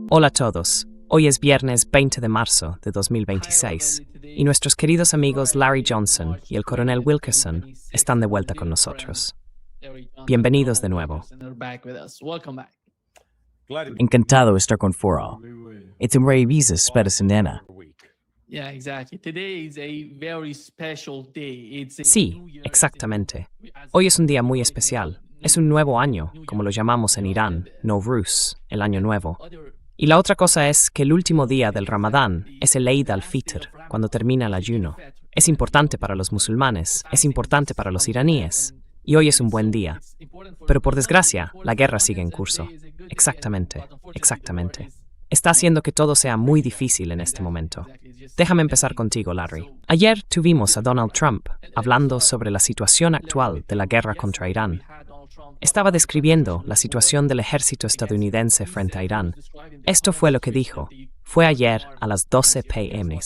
Hola a todos. Hoy es viernes 20 de marzo de 2026 y nuestros queridos amigos Larry Johnson y el coronel Wilkerson están de vuelta con nosotros. Bienvenidos de nuevo. Encantado de estar con Foro. It's un revisas Spedicendena. Sí, exactamente. Hoy es un día muy especial. Es un nuevo año, como lo llamamos en Irán, Nowruz, el año nuevo. Y la otra cosa es que el último día del Ramadán es el Eid al-Fitr, cuando termina el ayuno. Es importante para los musulmanes, es importante para los iraníes. Y hoy es un buen día. Pero por desgracia, la guerra sigue en curso. Exactamente. Está haciendo que todo sea muy difícil en este momento. Déjame empezar contigo, Larry. Ayer tuvimos a Donald Trump hablando sobre la situación actual de la guerra contra Irán. Estaba describiendo la situación del ejército estadounidense frente a Irán. Esto fue lo que dijo. Fue ayer a las 12 p.m.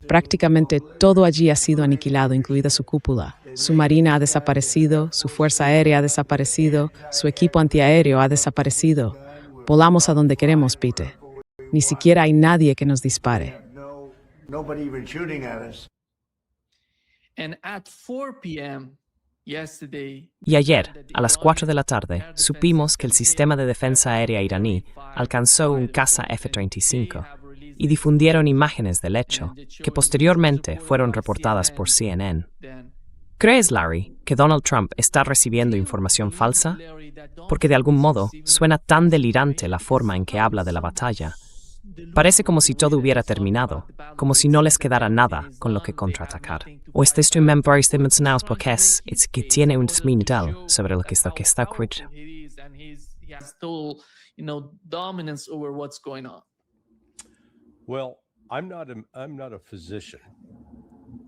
Prácticamente todo allí ha sido aniquilado, incluida su cúpula. Su marina ha desaparecido, su fuerza aérea ha desaparecido, su equipo antiaéreo ha desaparecido. Volamos a donde queremos, Pete. Ni siquiera hay nadie que nos dispare. Y ayer, a las 4 de la tarde, supimos que el sistema de defensa aérea iraní alcanzó un caza F-35 y difundieron imágenes del hecho, que posteriormente fueron reportadas por CNN. ¿Crees, Larry, que Donald Trump está recibiendo información falsa? Porque de algún modo suena tan delirante la forma en que habla de la batalla. Parece como si todo hubiera terminado, como si no les quedara nada con lo que contraatacar. O estás tú memorias dimensionados porque es que tiene un mental sobre lo que está ocurriendo.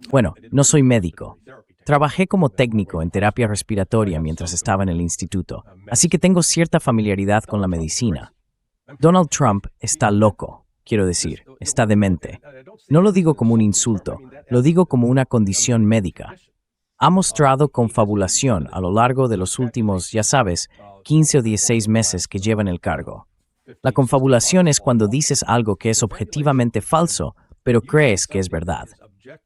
Bueno, no soy médico. Trabajé como técnico en terapia respiratoria mientras estaba en el instituto, así que tengo cierta familiaridad con la medicina. Donald Trump está loco, quiero decir, está demente. No lo digo como un insulto, lo digo como una condición médica. Ha mostrado confabulación a lo largo de los últimos, ya sabes, 15 o 16 meses que lleva en el cargo. La confabulación es cuando dices algo que es objetivamente falso, pero crees que es verdad.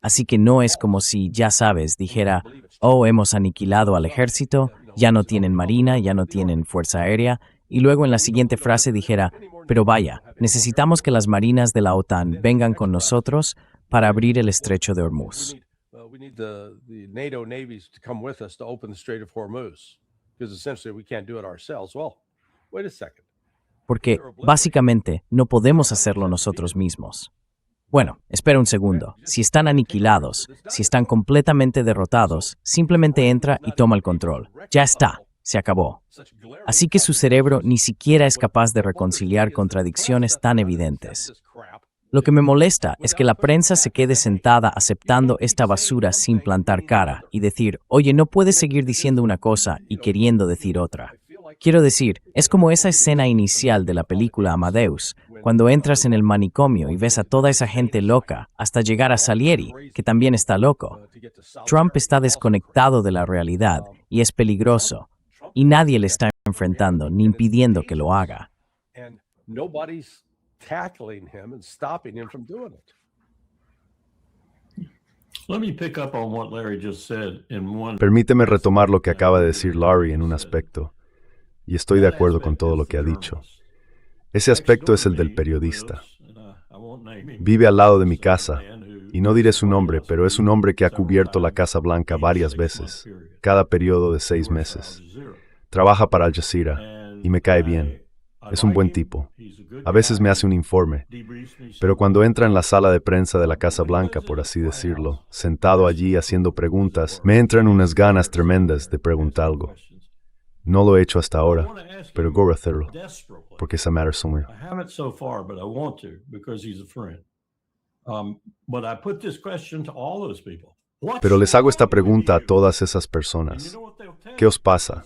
Así que no es como si, ya sabes, dijera, oh, hemos aniquilado al ejército, ya no tienen marina, ya no tienen fuerza aérea, y luego en la siguiente frase dijera, pero vaya, necesitamos que las marinas de la OTAN vengan con nosotros para abrir el estrecho de Hormuz. Porque, básicamente, no podemos hacerlo nosotros mismos. Bueno, espera un segundo. Si están aniquilados, si están completamente derrotados, simplemente entra y toma el control. Ya está, se acabó. Así que su cerebro ni siquiera es capaz de reconciliar contradicciones tan evidentes. Lo que me molesta es que la prensa se quede sentada aceptando esta basura sin plantar cara y decir, oye, no puedes seguir diciendo una cosa y queriendo decir otra. Quiero decir, es como esa escena inicial de la película Amadeus, cuando entras en el manicomio y ves a toda esa gente loca, hasta llegar a Salieri, que también está loco. Trump está desconectado de la realidad y es peligroso, y nadie le está enfrentando ni impidiendo que lo haga. Permíteme retomar lo que acaba de decir Larry en un aspecto, y estoy de acuerdo con todo lo que ha dicho. Ese aspecto es el del periodista. Vive al lado de mi casa, y no diré su nombre, pero es un hombre que ha cubierto la Casa Blanca varias veces, cada periodo de 6 meses. Trabaja para Al Jazeera, y me cae bien. Es un buen tipo. A veces me hace un informe, pero cuando entra en la sala de prensa de la Casa Blanca, por así decirlo, sentado allí haciendo preguntas, me entran unas ganas tremendas de preguntar algo. No lo he hecho hasta ahora, pero voy a hacerlo, porque esa matter somewhere. Pero les hago esta pregunta a todas esas personas. ¿Qué os pasa?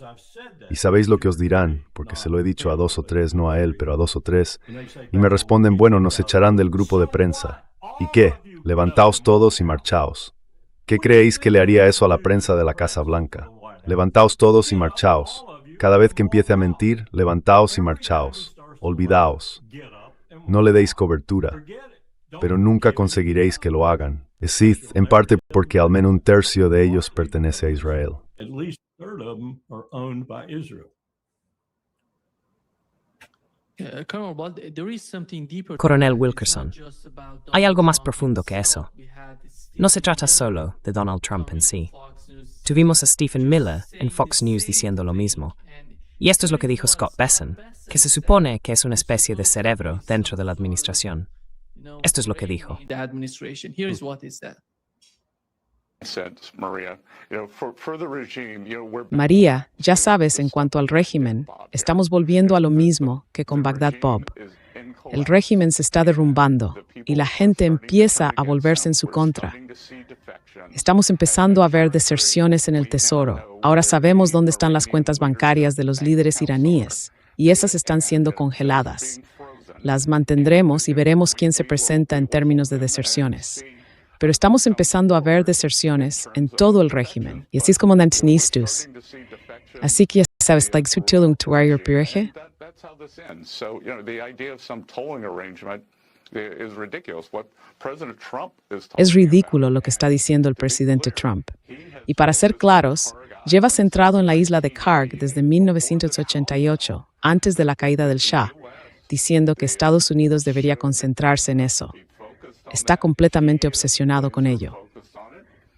Y sabéis lo que os dirán, porque se lo he dicho a 2 o 3, no a él, pero a 2 o 3, y me responden, bueno, nos echarán del grupo de prensa. ¿Y qué? Levantaos todos y marchaos. ¿Qué creéis que le haría eso a la prensa de la Casa Blanca? Levantaos todos y marchaos. Cada vez que empiece a mentir, levantaos y marchaos. Olvidaos. No le deis cobertura, pero nunca conseguiréis que lo hagan. Decid, en parte porque al menos un tercio de ellos pertenece a Israel. Coronel Wilkerson, hay algo más profundo que eso. No se trata solo de Donald Trump en sí. Tuvimos a Stephen Miller en Fox News diciendo lo mismo. Y esto es lo que dijo Scott Bessent, que se supone que es una especie de cerebro dentro de la administración. Esto es lo que dijo. María, ya sabes, en cuanto al régimen, estamos volviendo a lo mismo que con Baghdad Bob. El régimen se está derrumbando y la gente empieza a volverse en su contra. Estamos empezando a ver deserciones en el tesoro. Ahora sabemos dónde están las cuentas bancarias de los líderes iraníes y esas están siendo congeladas. Las mantendremos y veremos quién se presenta en términos de deserciones. Pero estamos empezando a ver deserciones en todo el régimen. Y así es como Nantinistus. Así que ya sabes, es ridículo lo que está diciendo el presidente Trump. Y para ser claros, lleva centrado en la isla de Karg desde 1988, antes de la caída del Shah, diciendo que Estados Unidos debería concentrarse en eso. Está completamente obsesionado con ello.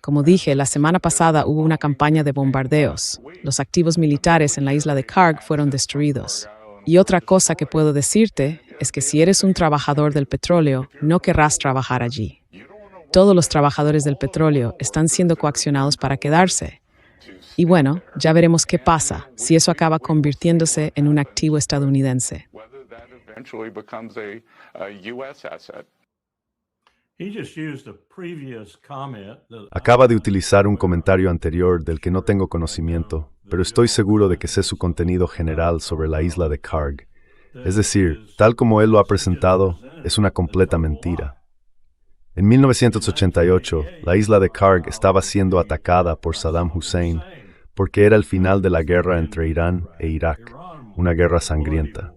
Como dije, la semana pasada hubo una campaña de bombardeos. Los activos militares en la isla de Karg fueron destruidos. Y otra cosa que puedo decirte es que si eres un trabajador del petróleo, no querrás trabajar allí. Todos los trabajadores del petróleo están siendo coaccionados para quedarse. Y bueno, ya veremos qué pasa si eso acaba convirtiéndose en un activo estadounidense. Acaba de utilizar un comentario anterior del que no tengo conocimiento, pero estoy seguro de que sé su contenido general sobre la isla de Karg. Es decir, tal como él lo ha presentado, es una completa mentira. En 1988, la isla de Karg estaba siendo atacada por Saddam Hussein porque era el final de la guerra entre Irán e Irak, una guerra sangrienta.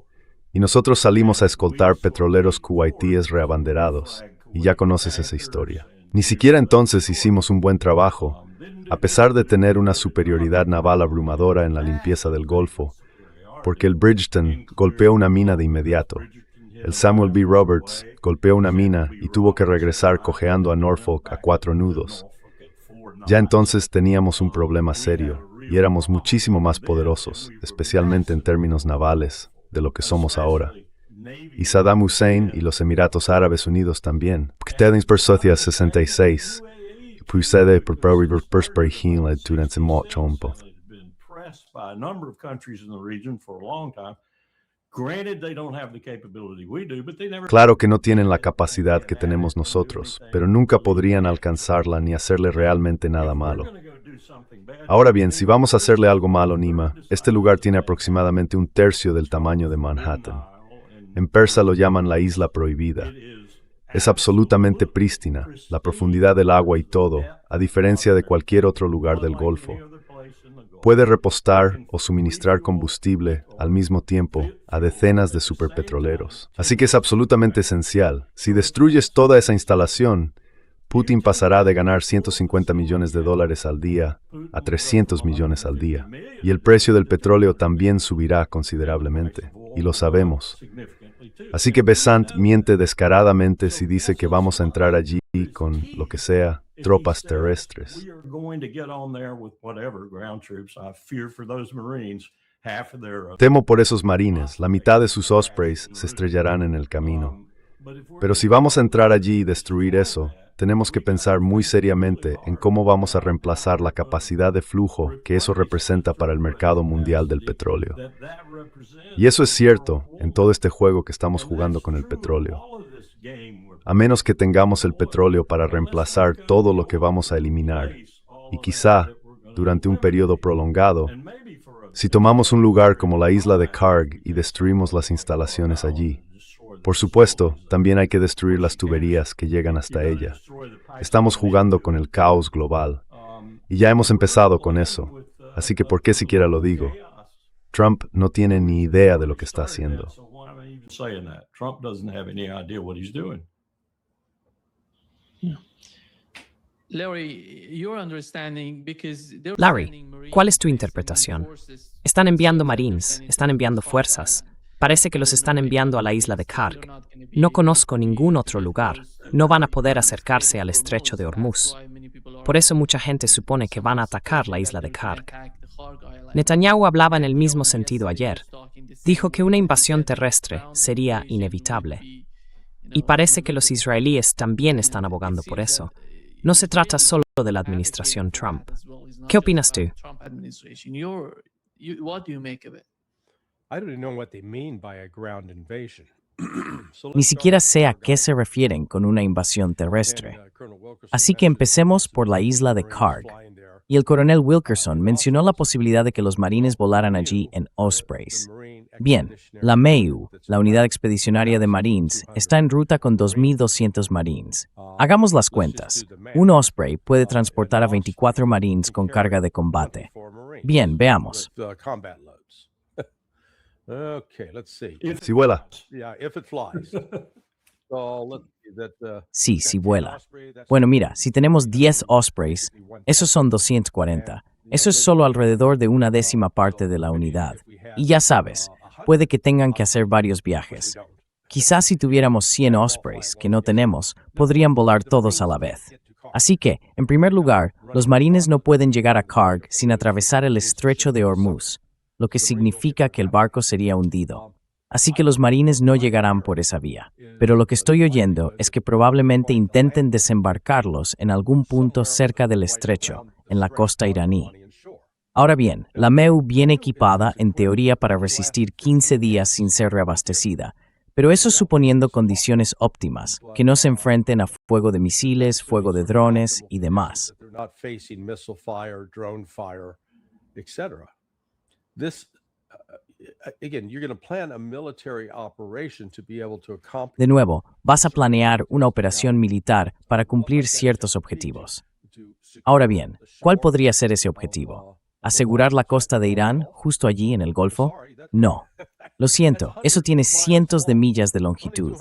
Y nosotros salimos a escoltar petroleros kuwaitíes reabanderados. Y ya conoces esa historia. Ni siquiera entonces hicimos un buen trabajo, a pesar de tener una superioridad naval abrumadora en la limpieza del Golfo, porque el Bridgeton golpeó una mina de inmediato. El Samuel B. Roberts golpeó una mina y tuvo que regresar cojeando a Norfolk a 4 nudos. Ya entonces teníamos un problema serio y éramos muchísimo más poderosos, especialmente en términos navales, de lo que somos ahora. Y Saddam Hussein y los Emiratos Árabes Unidos también. Kteddings per Socia 66. Pusede per Persbury Hinled durante mucho tiempo. Claro que no tienen la capacidad que tenemos nosotros, pero nunca podrían alcanzarla ni hacerle realmente nada malo. Ahora bien, si vamos a hacerle algo malo, Nima, este lugar tiene aproximadamente un tercio del tamaño de Manhattan. En persa lo llaman la isla prohibida. Es absolutamente prístina, la profundidad del agua y todo, a diferencia de cualquier otro lugar del Golfo. Puede repostar o suministrar combustible al mismo tiempo a decenas de superpetroleros. Así que es absolutamente esencial. Si destruyes toda esa instalación, Putin pasará de ganar $150 millones al día a 300 millones al día. Y el precio del petróleo también subirá considerablemente. Y lo sabemos. Así que Bessent miente descaradamente si dice que vamos a entrar allí con, lo que sea, tropas terrestres. Temo por esos marines, la mitad de sus Ospreys se estrellarán en el camino. Pero si vamos a entrar allí y destruir eso, tenemos que pensar muy seriamente en cómo vamos a reemplazar la capacidad de flujo que eso representa para el mercado mundial del petróleo. Y eso es cierto en todo este juego que estamos jugando con el petróleo. A menos que tengamos el petróleo para reemplazar todo lo que vamos a eliminar, y quizá, durante un periodo prolongado, si tomamos un lugar como la isla de Karg y destruimos las instalaciones allí. Por supuesto, también hay que destruir las tuberías que llegan hasta ella. Estamos jugando con el caos global, y ya hemos empezado con eso. así que ¿por qué siquiera lo digo? Trump no tiene ni idea de lo que está haciendo. Larry, ¿cuál es tu interpretación? Están enviando marines, están enviando fuerzas. Parece que los están enviando a la isla de Karg. No conozco ningún otro lugar. No van a poder acercarse al estrecho de Hormuz. Por eso mucha gente supone que van a atacar la isla de Karg. Netanyahu hablaba en el mismo sentido ayer. Dijo que una invasión terrestre sería inevitable. Y parece que los israelíes también están abogando por eso. No se trata solo de la administración Trump. ¿Qué opinas tú? Ni siquiera sé a qué se refieren con una invasión terrestre. Así que empecemos por la isla de Karg. Y el coronel Wilkerson mencionó la posibilidad de que los marines volaran allí en Ospreys. Bien, la MEU, la Unidad Expedicionaria de Marines, está en ruta con 2.200 Marines. Hagamos las cuentas. Un Osprey puede transportar a 24 Marines con carga de combate. Bien, veamos. Si vuela. Sí, sí vuela. Bueno, mira, si tenemos 10 Ospreys, esos son 240. Eso es solo alrededor de una décima parte de la unidad. Y ya sabes, puede que tengan que hacer varios viajes. Quizás si tuviéramos 100 Ospreys, que no tenemos, podrían volar todos a la vez. Así que, en primer lugar, los marines no pueden llegar a Karg sin atravesar el estrecho de Hormuz, lo que significa que el barco sería hundido. Así que los marines no llegarán por esa vía. Pero lo que estoy oyendo es que probablemente intenten desembarcarlos en algún punto cerca del estrecho, en la costa iraní. Ahora bien, la MEU viene equipada en teoría para resistir 15 días sin ser reabastecida, pero eso suponiendo condiciones óptimas, que no se enfrenten a fuego de misiles, fuego de drones y demás. De nuevo, vas a planear una operación militar para cumplir ciertos objetivos. Ahora bien, ¿cuál podría ser ese objetivo? ¿Asegurar la costa de Irán justo allí en el Golfo? No. Lo siento, eso tiene cientos de millas de longitud.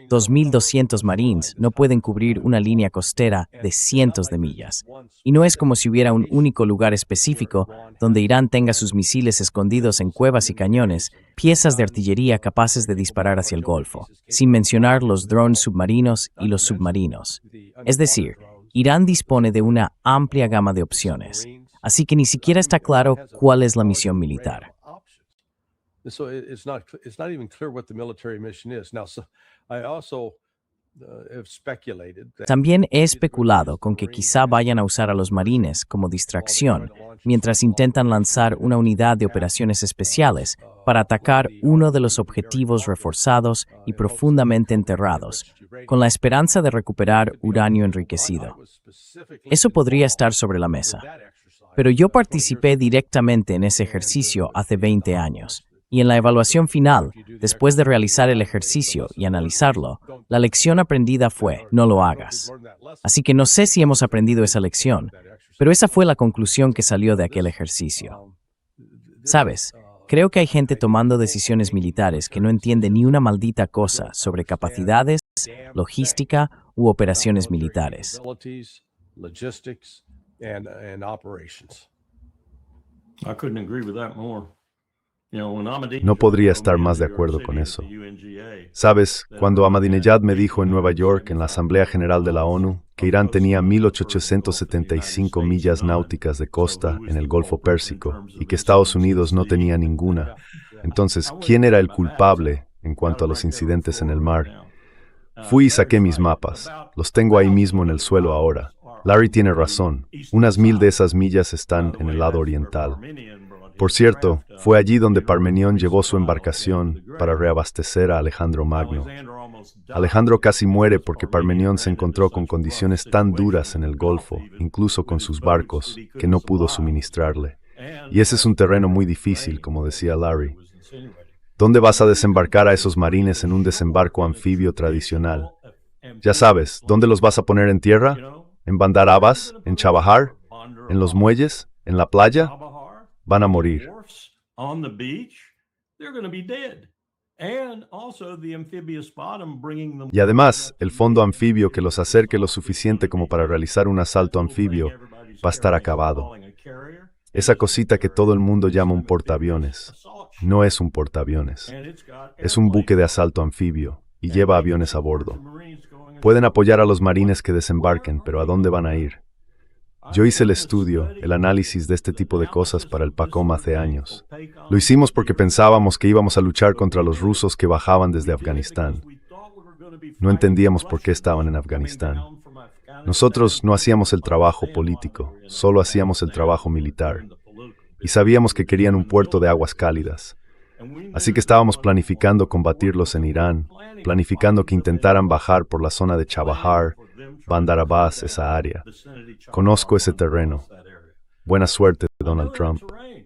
2.200 Marines no pueden cubrir una línea costera de cientos de millas. Y no es como si hubiera un único lugar específico donde Irán tenga sus misiles escondidos en cuevas y cañones, piezas de artillería capaces de disparar hacia el Golfo, sin mencionar los drones submarinos y los submarinos. Es decir, Irán dispone de una amplia gama de opciones, así que ni siquiera está claro cuál es la misión militar. También he especulado con que quizá vayan a usar a los marines como distracción mientras intentan lanzar una unidad de operaciones especiales para atacar uno de los objetivos reforzados y profundamente enterrados, con la esperanza de recuperar uranio enriquecido. Eso podría estar sobre la mesa. Pero yo participé directamente en ese ejercicio hace 20 años. Y en la evaluación final, después de realizar el ejercicio y analizarlo, la lección aprendida fue, no lo hagas. Así que no sé si hemos aprendido esa lección, pero esa fue la conclusión que salió de aquel ejercicio. ¿Sabes? Creo que hay gente tomando decisiones militares que no entiende ni una maldita cosa sobre capacidades, logística u operaciones militares. No podría estar más de acuerdo con eso. Sabes, cuando Ahmadinejad me dijo en Nueva York, en la Asamblea General de la ONU, que Irán tenía 1.875 millas náuticas de costa en el Golfo Pérsico y que Estados Unidos no tenía ninguna, entonces, ¿quién era el culpable en cuanto a los incidentes en el mar? Fui y saqué mis mapas. Los tengo ahí mismo en el suelo ahora. Larry tiene razón. Unas 1.000 de esas millas están en el lado oriental. Por cierto, fue allí donde Parmenión llevó su embarcación para reabastecer a Alejandro Magno. Alejandro casi muere porque Parmenión se encontró con condiciones tan duras en el Golfo, incluso con sus barcos, que no pudo suministrarle. Y ese es un terreno muy difícil, como decía Larry. ¿Dónde vas a desembarcar a esos marines en un desembarco anfibio tradicional? Ya sabes, ¿dónde los vas a poner en tierra? ¿En Bandar Abbas? ¿En Chabahar? ¿En los muelles? ¿En la playa? van a morir. Y además, el fondo anfibio que los acerque lo suficiente como para realizar un asalto anfibio va a estar acabado. Esa cosita que todo el mundo llama un portaaviones, no es un portaaviones. Es un buque de asalto anfibio y lleva aviones a bordo. Pueden apoyar a los marines que desembarquen, pero ¿a dónde van a ir? Yo hice el estudio, el análisis de este tipo de cosas para el PACOM hace años. Lo hicimos porque pensábamos que íbamos a luchar contra los rusos que bajaban desde Afganistán. No entendíamos por qué estaban en Afganistán. Nosotros no hacíamos el trabajo político, solo hacíamos el trabajo militar. Y sabíamos que querían un puerto de aguas cálidas. Así que estábamos planificando combatirlos en Irán, planificando que intentaran bajar por la zona de Chabahar, Bandar Abbas, esa área. Conozco ese terreno. Buena suerte, Donald Trump.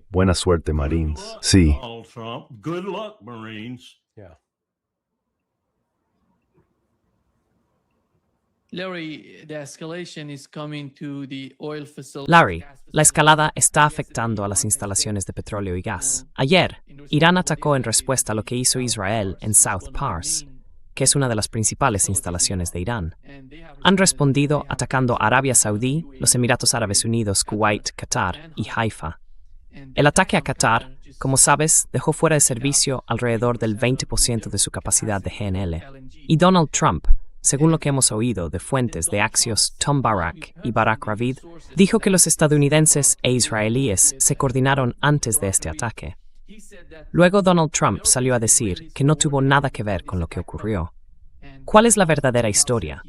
Buena suerte, Marines. Sí. Larry, la escalada está afectando a las instalaciones de petróleo y gas. Ayer, Irán atacó en respuesta a lo que hizo Israel en South Pars, que es una de las principales instalaciones de Irán. Han respondido atacando Arabia Saudí, los Emiratos Árabes Unidos, Kuwait, Qatar y Haifa. El ataque a Qatar, como sabes, dejó fuera de servicio alrededor del 20% de su capacidad de GNL. Y Donald Trump, según lo que hemos oído de fuentes de Axios Tom Barak y Barak Ravid, dijo que los estadounidenses e israelíes se coordinaron antes de este ataque. Luego Donald Trump salió a decir que no tuvo nada que ver con lo que ocurrió. ¿Cuál es la verdadera historia?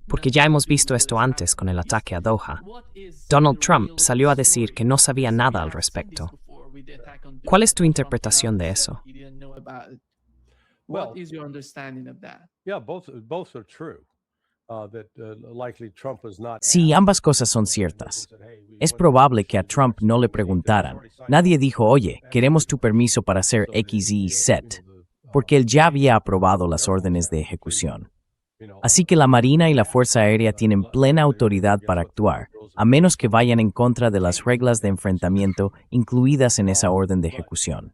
Porque ya hemos visto esto antes con el ataque a Doha. Donald Trump salió a decir que no sabía nada al respecto. ¿Cuál es tu interpretación de eso? Sí, ambas cosas son ciertas. Es probable que a Trump no le preguntaran. Nadie dijo, oye, queremos tu permiso para hacer X, Y, Z, porque él ya había aprobado las órdenes de ejecución. Así que la Marina y la Fuerza Aérea tienen plena autoridad para actuar, a menos que vayan en contra de las reglas de enfrentamiento incluidas en esa orden de ejecución.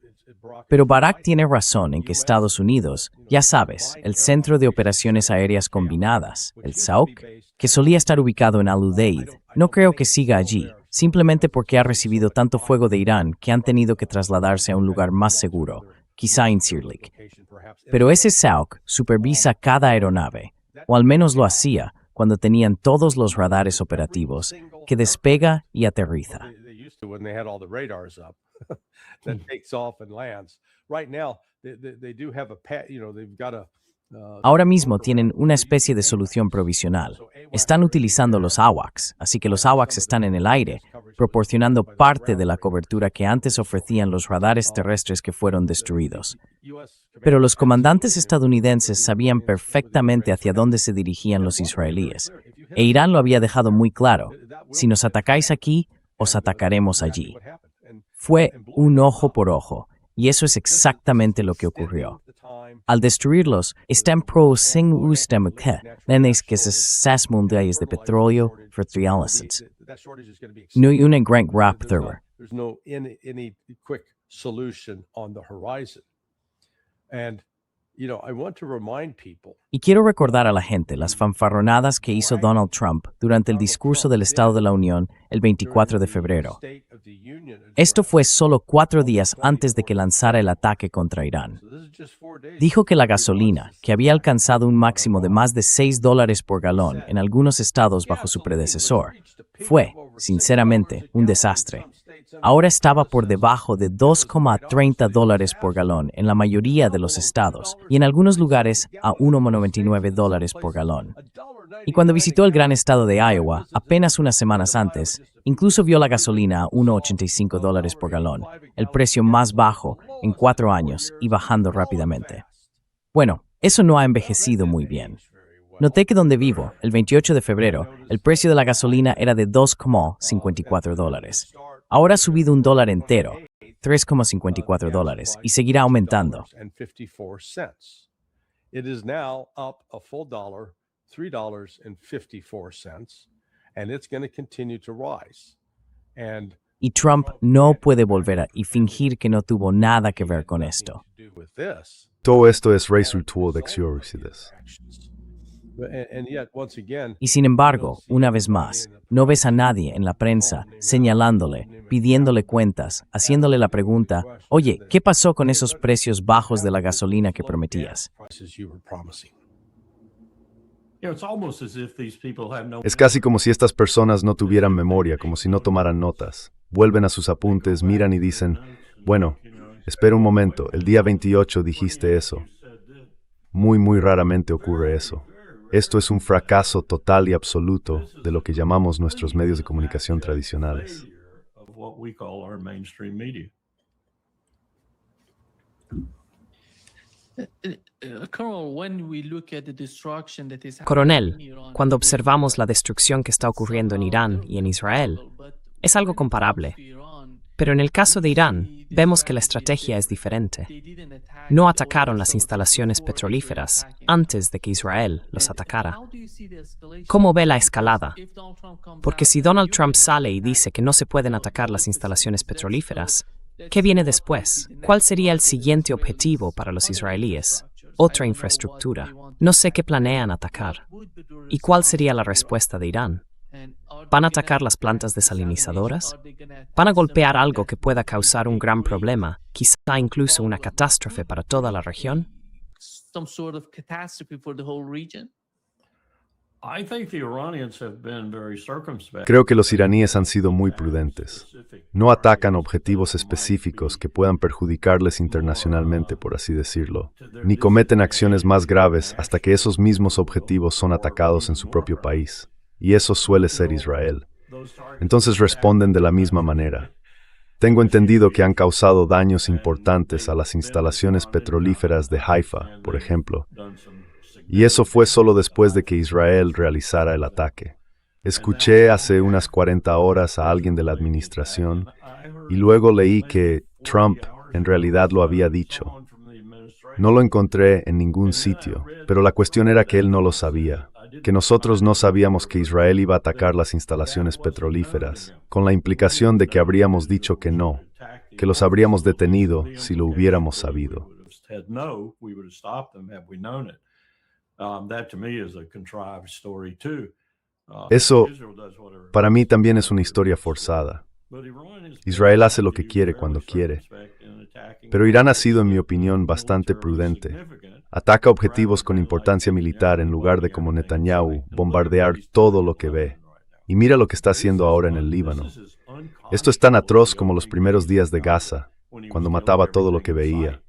Pero Barak tiene razón en que Estados Unidos, ya sabes, el Centro de Operaciones Aéreas Combinadas, el SAOC, que solía estar ubicado en Al-Udeid, no creo que siga allí, simplemente porque ha recibido tanto fuego de Irán que han tenido que trasladarse a un lugar más seguro, quizá en Incirlik. Pero ese SAOC supervisa cada aeronave, o al menos lo hacía cuando tenían todos los radares operativos, que despega y aterriza. Ahora mismo tienen una especie de solución provisional. Están utilizando los AWACS, así que los AWACS están en el aire, proporcionando parte de la cobertura que antes ofrecían los radares terrestres que fueron destruidos. Pero los comandantes estadounidenses sabían perfectamente hacia dónde se dirigían los israelíes, e Irán lo había dejado muy claro: si nos atacáis aquí, os atacaremos allí. Fue un ojo por ojo, y eso es exactamente lo que ocurrió. Al destruirlos, están pro-sing ustemke, nenes que se sas mundiales de petróleo fertilizantes. No hay una gran raptor. Y quiero recordar a la gente las fanfarronadas que hizo Donald Trump durante el discurso del Estado de la Unión el 24 de febrero. Esto fue solo 4 días antes de que lanzara el ataque contra Irán. Dijo que la gasolina, que había alcanzado un máximo de más de $6 por galón en algunos estados bajo su predecesor, fue, sinceramente, un desastre. Ahora estaba por debajo de $2,30 por galón en la mayoría de los estados y en algunos lugares a $1,99 por galón. Y cuando visitó el gran estado de Iowa, apenas unas semanas antes, incluso vio la gasolina a $1,85 por galón, el precio más bajo en 4 años y bajando rápidamente. Bueno, eso no ha envejecido muy bien. Noté que donde vivo, el 28 de febrero, el precio de la gasolina era de $2,54. Ahora ha subido $1 entero, $3,54, y seguirá aumentando. It is now up a full dollar, $3.54, and it's going to continue to rise. And Y Trump no puede y fingir que no tuvo nada que ver con esto. with this. Todo esto es resultado de acciones. And yet, once again, Y sin embargo, una vez más, no ves a nadie en la prensa señalándole, pidiéndole cuentas, haciéndole la pregunta, oye, ¿qué pasó con esos precios bajos de la gasolina que prometías? prices you were promising. Es casi como si estas personas no tuvieran memoria, como si no tomaran notas. Vuelven a sus apuntes, miran y dicen, bueno, espera un momento, el día 28 dijiste eso. Muy raramente ocurre eso. Esto es un fracaso total y absoluto de lo que llamamos nuestros medios de comunicación tradicionales. Coronel, cuando observamos la destrucción que está ocurriendo en Irán y en Israel, es algo comparable. Pero en el caso de Irán, vemos que la estrategia es diferente. No atacaron las instalaciones petrolíferas antes de que Israel los atacara. ¿Cómo ve la escalada? Porque si Donald Trump sale y dice que no se pueden atacar las instalaciones petrolíferas, ¿qué viene después? ¿Cuál sería el siguiente objetivo para los israelíes? Otra infraestructura. No sé qué planean atacar. ¿Y cuál sería la respuesta de Irán? ¿Van a atacar las plantas desalinizadoras? ¿Van a golpear algo que pueda causar un gran problema, quizá incluso una catástrofe para toda la región? Creo que los iraníes han sido muy prudentes. No atacan objetivos específicos que puedan perjudicarles internacionalmente, por así decirlo, ni cometen acciones más graves hasta que esos mismos objetivos son atacados en su propio país. Y eso suele ser Israel. Entonces responden de la misma manera. Tengo entendido que han causado daños importantes a las instalaciones petrolíferas de Haifa, por ejemplo. Y eso fue solo después de que Israel realizara el ataque. Escuché hace unas 40 horas a alguien de la administración y luego leí que Trump en realidad lo había dicho. No lo encontré en ningún sitio, pero la cuestión era que él no lo sabía. Que nosotros no sabíamos que Israel iba a atacar las instalaciones petrolíferas, con la implicación de que habríamos dicho que no, que los habríamos detenido si lo hubiéramos sabido. Eso, para mí, también es una historia forzada. Israel hace lo que quiere cuando quiere, pero Irán ha sido, en mi opinión, bastante prudente. Ataca objetivos con importancia militar en lugar de, como Netanyahu, bombardear todo lo que ve. Y mira lo que está haciendo ahora en el Líbano. Esto es tan atroz como los primeros días de Gaza, cuando mataba todo lo que veía.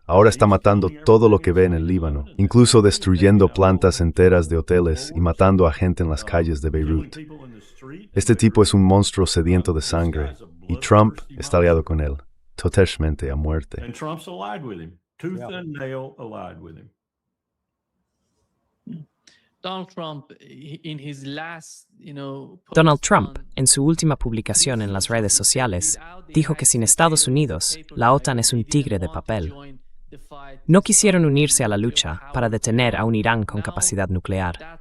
Ahora está matando todo lo que ve en el Líbano, incluso destruyendo plantas enteras de hoteles y matando a gente en las calles de Beirut. Este tipo es un monstruo sediento de sangre, y Trump está aliado con él, totalmente a muerte. Donald Trump, en su última publicación en las redes sociales, dijo que sin Estados Unidos, la OTAN es un tigre de papel. No quisieron unirse a la lucha para detener a un Irán con capacidad nuclear.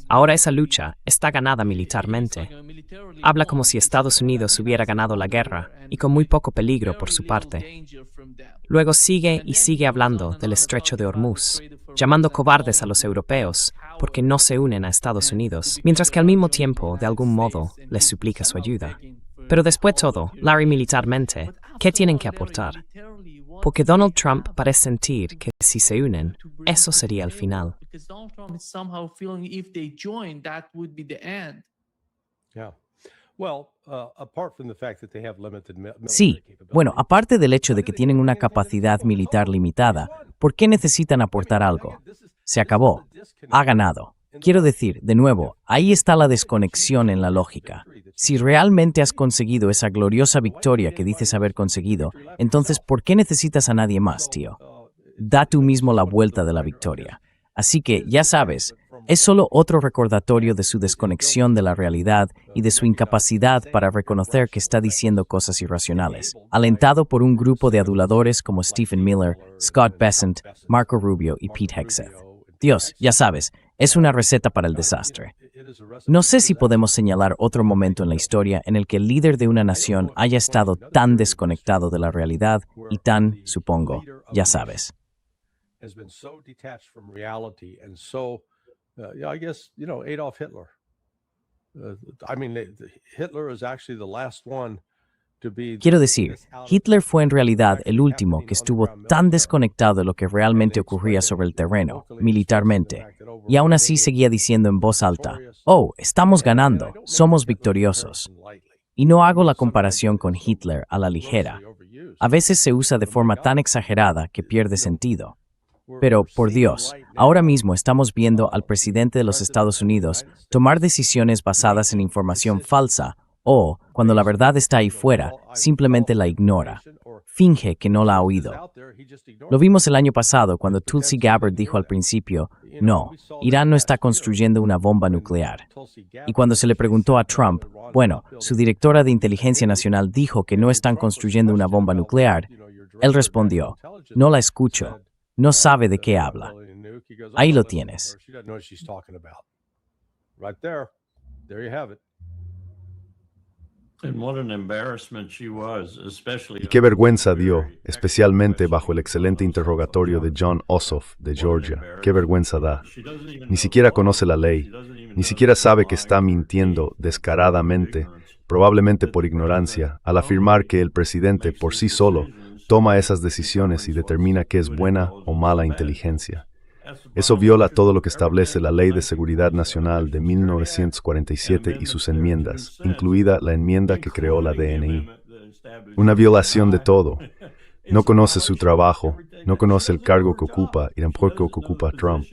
Ahora esa lucha está ganada militarmente. Habla como si Estados Unidos hubiera ganado la guerra y con muy poco peligro por su parte. Luego sigue y sigue hablando del estrecho de Hormuz, llamando cobardes a los europeos porque no se unen a Estados Unidos, mientras que al mismo tiempo, de algún modo, les suplica su ayuda. Pero después de todo, Larry, militarmente, ¿qué tienen que aportar? Porque Donald Trump parece sentir que si se unen, eso sería el final. Yeah. Well, apart from the fact that they have limited military Sí, capability, bueno, aparte del hecho de que tienen una capacidad militar limitada, ¿por qué necesitan aportar algo? Se acabó. Ha ganado. Quiero decir, de nuevo, ahí está la desconexión en la lógica. Si realmente has conseguido esa gloriosa victoria que dices haber conseguido, entonces, ¿por qué necesitas a nadie más, tío? Da tú mismo la vuelta de la victoria. Así que, ya sabes, es solo otro recordatorio de su desconexión de la realidad y de su incapacidad para reconocer que está diciendo cosas irracionales, alentado por un grupo de aduladores como Stephen Miller, Scott Bessent, Marco Rubio y Pete Hegseth. Dios, ya sabes, Es una receta para el desastre. No sé si podemos señalar otro momento en la historia en el que el líder de una nación haya estado tan desconectado de la realidad y tan, supongo, ya sabes. Has been so detached from reality and so, I guess, Adolf Hitler. Hitler is actually the last one to be. Quiero decir, Hitler fue en realidad el último que estuvo tan desconectado de lo que realmente ocurría sobre el terreno, militarmente, y aún así seguía diciendo en voz alta, «Oh, estamos ganando, somos victoriosos». Y no hago la comparación con Hitler a la ligera. A veces se usa de forma tan exagerada que pierde sentido. Pero, por Dios, ahora mismo estamos viendo al presidente de los Estados Unidos tomar decisiones basadas en información falsa o, cuando la verdad está ahí fuera, simplemente la ignora. Finge que no la ha oído. Lo vimos el año pasado cuando Tulsi Gabbard dijo al principio, no, Irán no está construyendo una bomba nuclear. Y cuando se le preguntó a Trump, bueno, su directora de Inteligencia Nacional dijo que no están construyendo una bomba nuclear, él respondió, no la escucho. No sabe de qué habla. Ahí lo tienes. Y qué vergüenza dio, especialmente bajo el excelente interrogatorio de John Ossoff, de Georgia. Qué vergüenza da. Ni siquiera conoce la ley, ni siquiera sabe que está mintiendo descaradamente, probablemente por ignorancia, al afirmar que el presidente por sí solo toma esas decisiones y determina qué es buena o mala inteligencia. Eso viola todo lo que establece la Ley de Seguridad Nacional de 1947 y sus enmiendas, incluida la enmienda que creó la DNI. Una violación de todo. No conoce su trabajo, no conoce el cargo que ocupa y tampoco que ocupa Trump.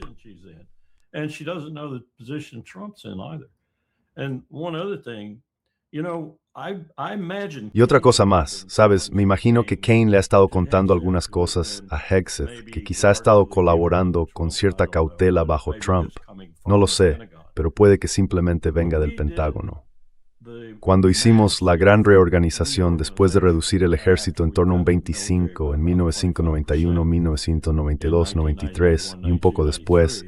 Y otra cosa más, ¿sabes? Me imagino que Kane le ha estado contando algunas cosas a Hegseth, que quizá ha estado colaborando con cierta cautela bajo Trump. No lo sé, pero puede que simplemente venga del Pentágono. Cuando hicimos la gran reorganización después de reducir el ejército en torno a un 25 en 1991, 1992, 93 y un poco después,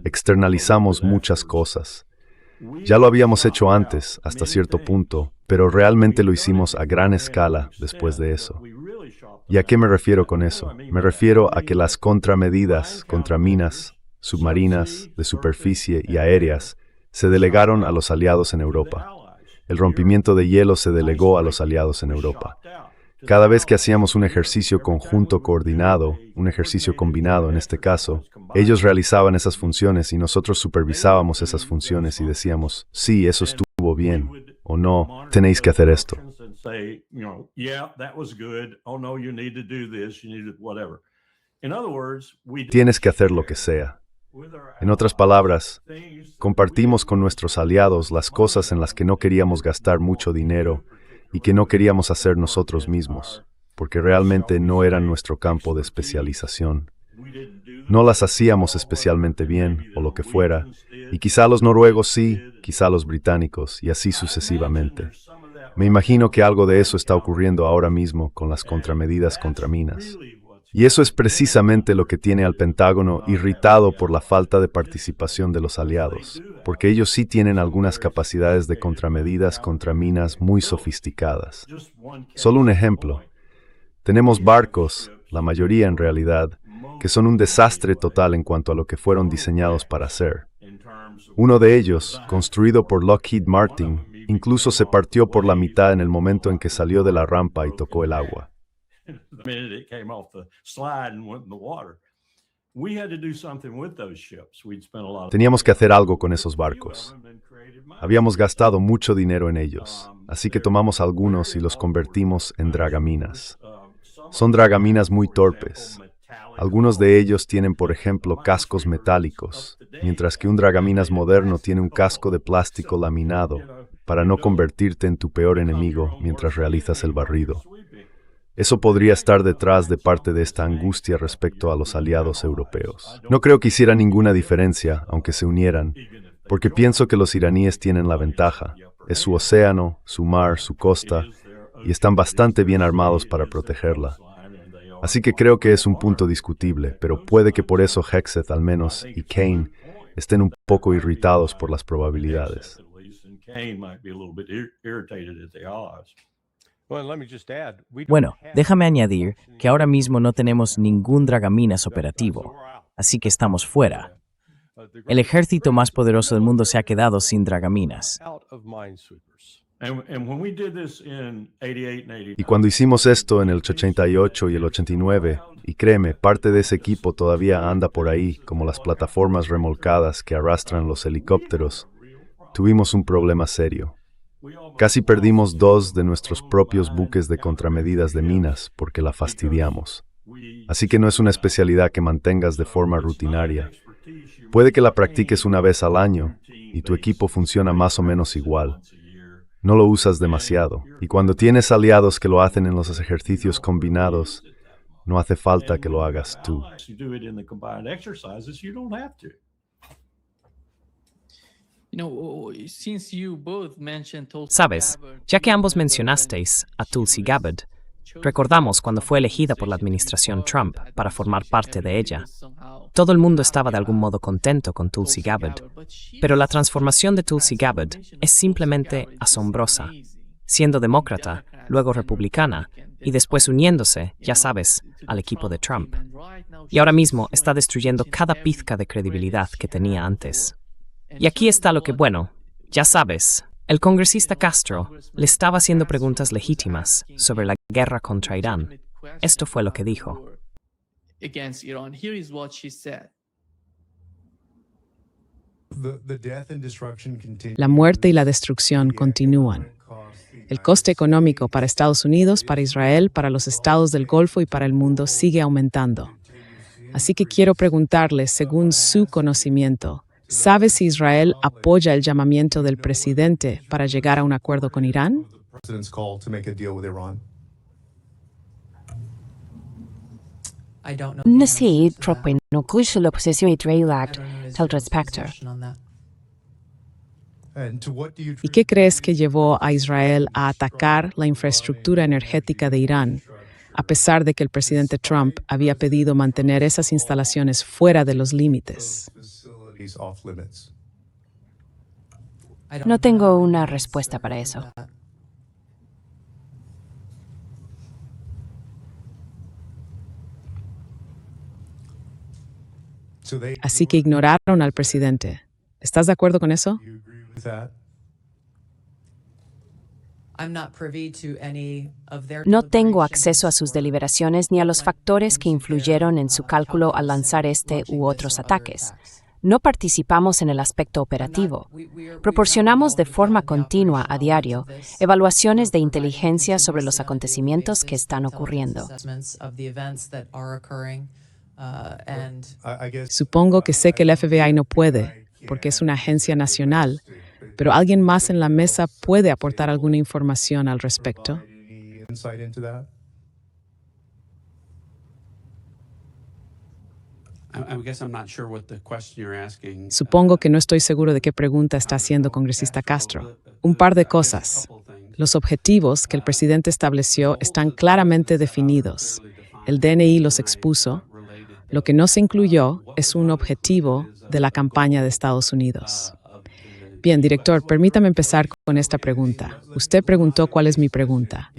externalizamos muchas cosas. Ya lo habíamos hecho antes, hasta cierto punto, pero realmente lo hicimos a gran escala después de eso. ¿Y a qué me refiero con eso? Me refiero a que las contramedidas contra minas, submarinas, de superficie y aéreas se delegaron a los aliados en Europa. El rompimiento de hielo se delegó a los aliados en Europa. Cada vez que hacíamos un ejercicio conjunto coordinado, un ejercicio combinado en este caso, ellos realizaban esas funciones y nosotros supervisábamos esas funciones y decíamos, sí, eso estuvo bien, o no, tenéis que hacer esto. Tienes que hacer lo que sea. En otras palabras, compartimos con nuestros aliados las cosas en las que no queríamos gastar mucho dinero y que no queríamos hacer nosotros mismos, porque realmente no eran nuestro campo de especialización. No las hacíamos especialmente bien, o lo que fuera, y quizá los noruegos sí, quizá los británicos, y así sucesivamente. Me imagino que algo de eso está ocurriendo ahora mismo con las contramedidas contra minas. Y eso es precisamente lo que tiene al Pentágono irritado por la falta de participación de los aliados, porque ellos sí tienen algunas capacidades de contramedidas contra minas muy sofisticadas. Solo un ejemplo. Tenemos barcos, la mayoría en realidad, que son un desastre total en cuanto a lo que fueron diseñados para hacer. Uno de ellos, construido por Lockheed Martin, incluso se partió por la mitad en el momento en que salió de la rampa y tocó el agua. Teníamos que hacer algo con esos barcos. Habíamos gastado mucho dinero en ellos, así que tomamos algunos y los convertimos en dragaminas. Son dragaminas muy torpes. Algunos de ellos tienen, por ejemplo, cascos metálicos, mientras que un dragaminas moderno tiene un casco de plástico laminado para no convertirte en tu peor enemigo mientras realizas el barrido. Eso podría estar detrás de parte de esta angustia respecto a los aliados europeos. No creo que hiciera ninguna diferencia, aunque se unieran, porque pienso que los iraníes tienen la ventaja. Es su océano, su mar, su costa, y están bastante bien armados para protegerla. Así que creo que es un punto discutible, pero puede que por eso Hegseth al menos, y Kane, estén un poco irritados por las probabilidades. Bueno, déjame añadir que ahora mismo no tenemos ningún dragaminas operativo, así que estamos fuera. El ejército más poderoso del mundo se ha quedado sin dragaminas. Y cuando hicimos esto en el 88 y el 89, y créeme, parte de ese equipo todavía anda por ahí, como las plataformas remolcadas que arrastran los helicópteros, tuvimos un problema serio. Casi perdimos 2 de nuestros propios buques de contramedidas de minas porque la fastidiamos. Así que no es una especialidad que mantengas de forma rutinaria. Puede que la practiques una vez al año y tu equipo funciona más o menos igual. No lo usas demasiado, y cuando tienes aliados que lo hacen en los ejercicios combinados, no hace falta que lo hagas tú. Sabes, ya que ambos mencionasteis a Tulsi Gabbard, recordamos cuando fue elegida por la administración Trump para formar parte de ella. Todo el mundo estaba de algún modo contento con Tulsi Gabbard, pero la transformación de Tulsi Gabbard es simplemente asombrosa. Siendo demócrata, luego republicana, y después uniéndose, ya sabes, al equipo de Trump. Y ahora mismo está destruyendo cada pizca de credibilidad que tenía antes. Y aquí está lo que, bueno, ya sabes, el congresista Castro le estaba haciendo preguntas legítimas sobre la guerra contra Irán. Esto fue lo que dijo. La muerte y la destrucción continúan. El coste económico para Estados Unidos, para Israel, para los estados del Golfo y para el mundo sigue aumentando. Así que quiero preguntarle, según su conocimiento, ¿sabe si Israel apoya el llamamiento del presidente para llegar a un acuerdo con Irán? Non sé troppo sulla posizione israeliana al rispetto. ¿Y qué crees que llevó a Israel a atacar la infraestructura energética de Irán, a pesar de que el presidente Trump había pedido mantener esas instalaciones fuera de los límites? No tengo una respuesta para eso. Así que ignoraron al presidente. ¿Estás de acuerdo con eso? No tengo acceso a sus deliberaciones ni a los factores que influyeron en su cálculo al lanzar este u otros ataques. No participamos en el aspecto operativo. Proporcionamos de forma continua a diario evaluaciones de inteligencia sobre los acontecimientos que están ocurriendo. Supongo que sé que el FBI no puede, porque es una agencia nacional, pero ¿alguien más en la mesa puede aportar alguna información al respecto? Supongo que no estoy seguro de qué pregunta está haciendo congresista Castro. Un par de cosas. Los objetivos que el presidente estableció están claramente definidos. El DNI los expuso. Lo que no se incluyó es un objetivo de la campaña de Estados Unidos. Bien, director, permítame empezar con esta pregunta. Usted preguntó cuál es mi pregunta.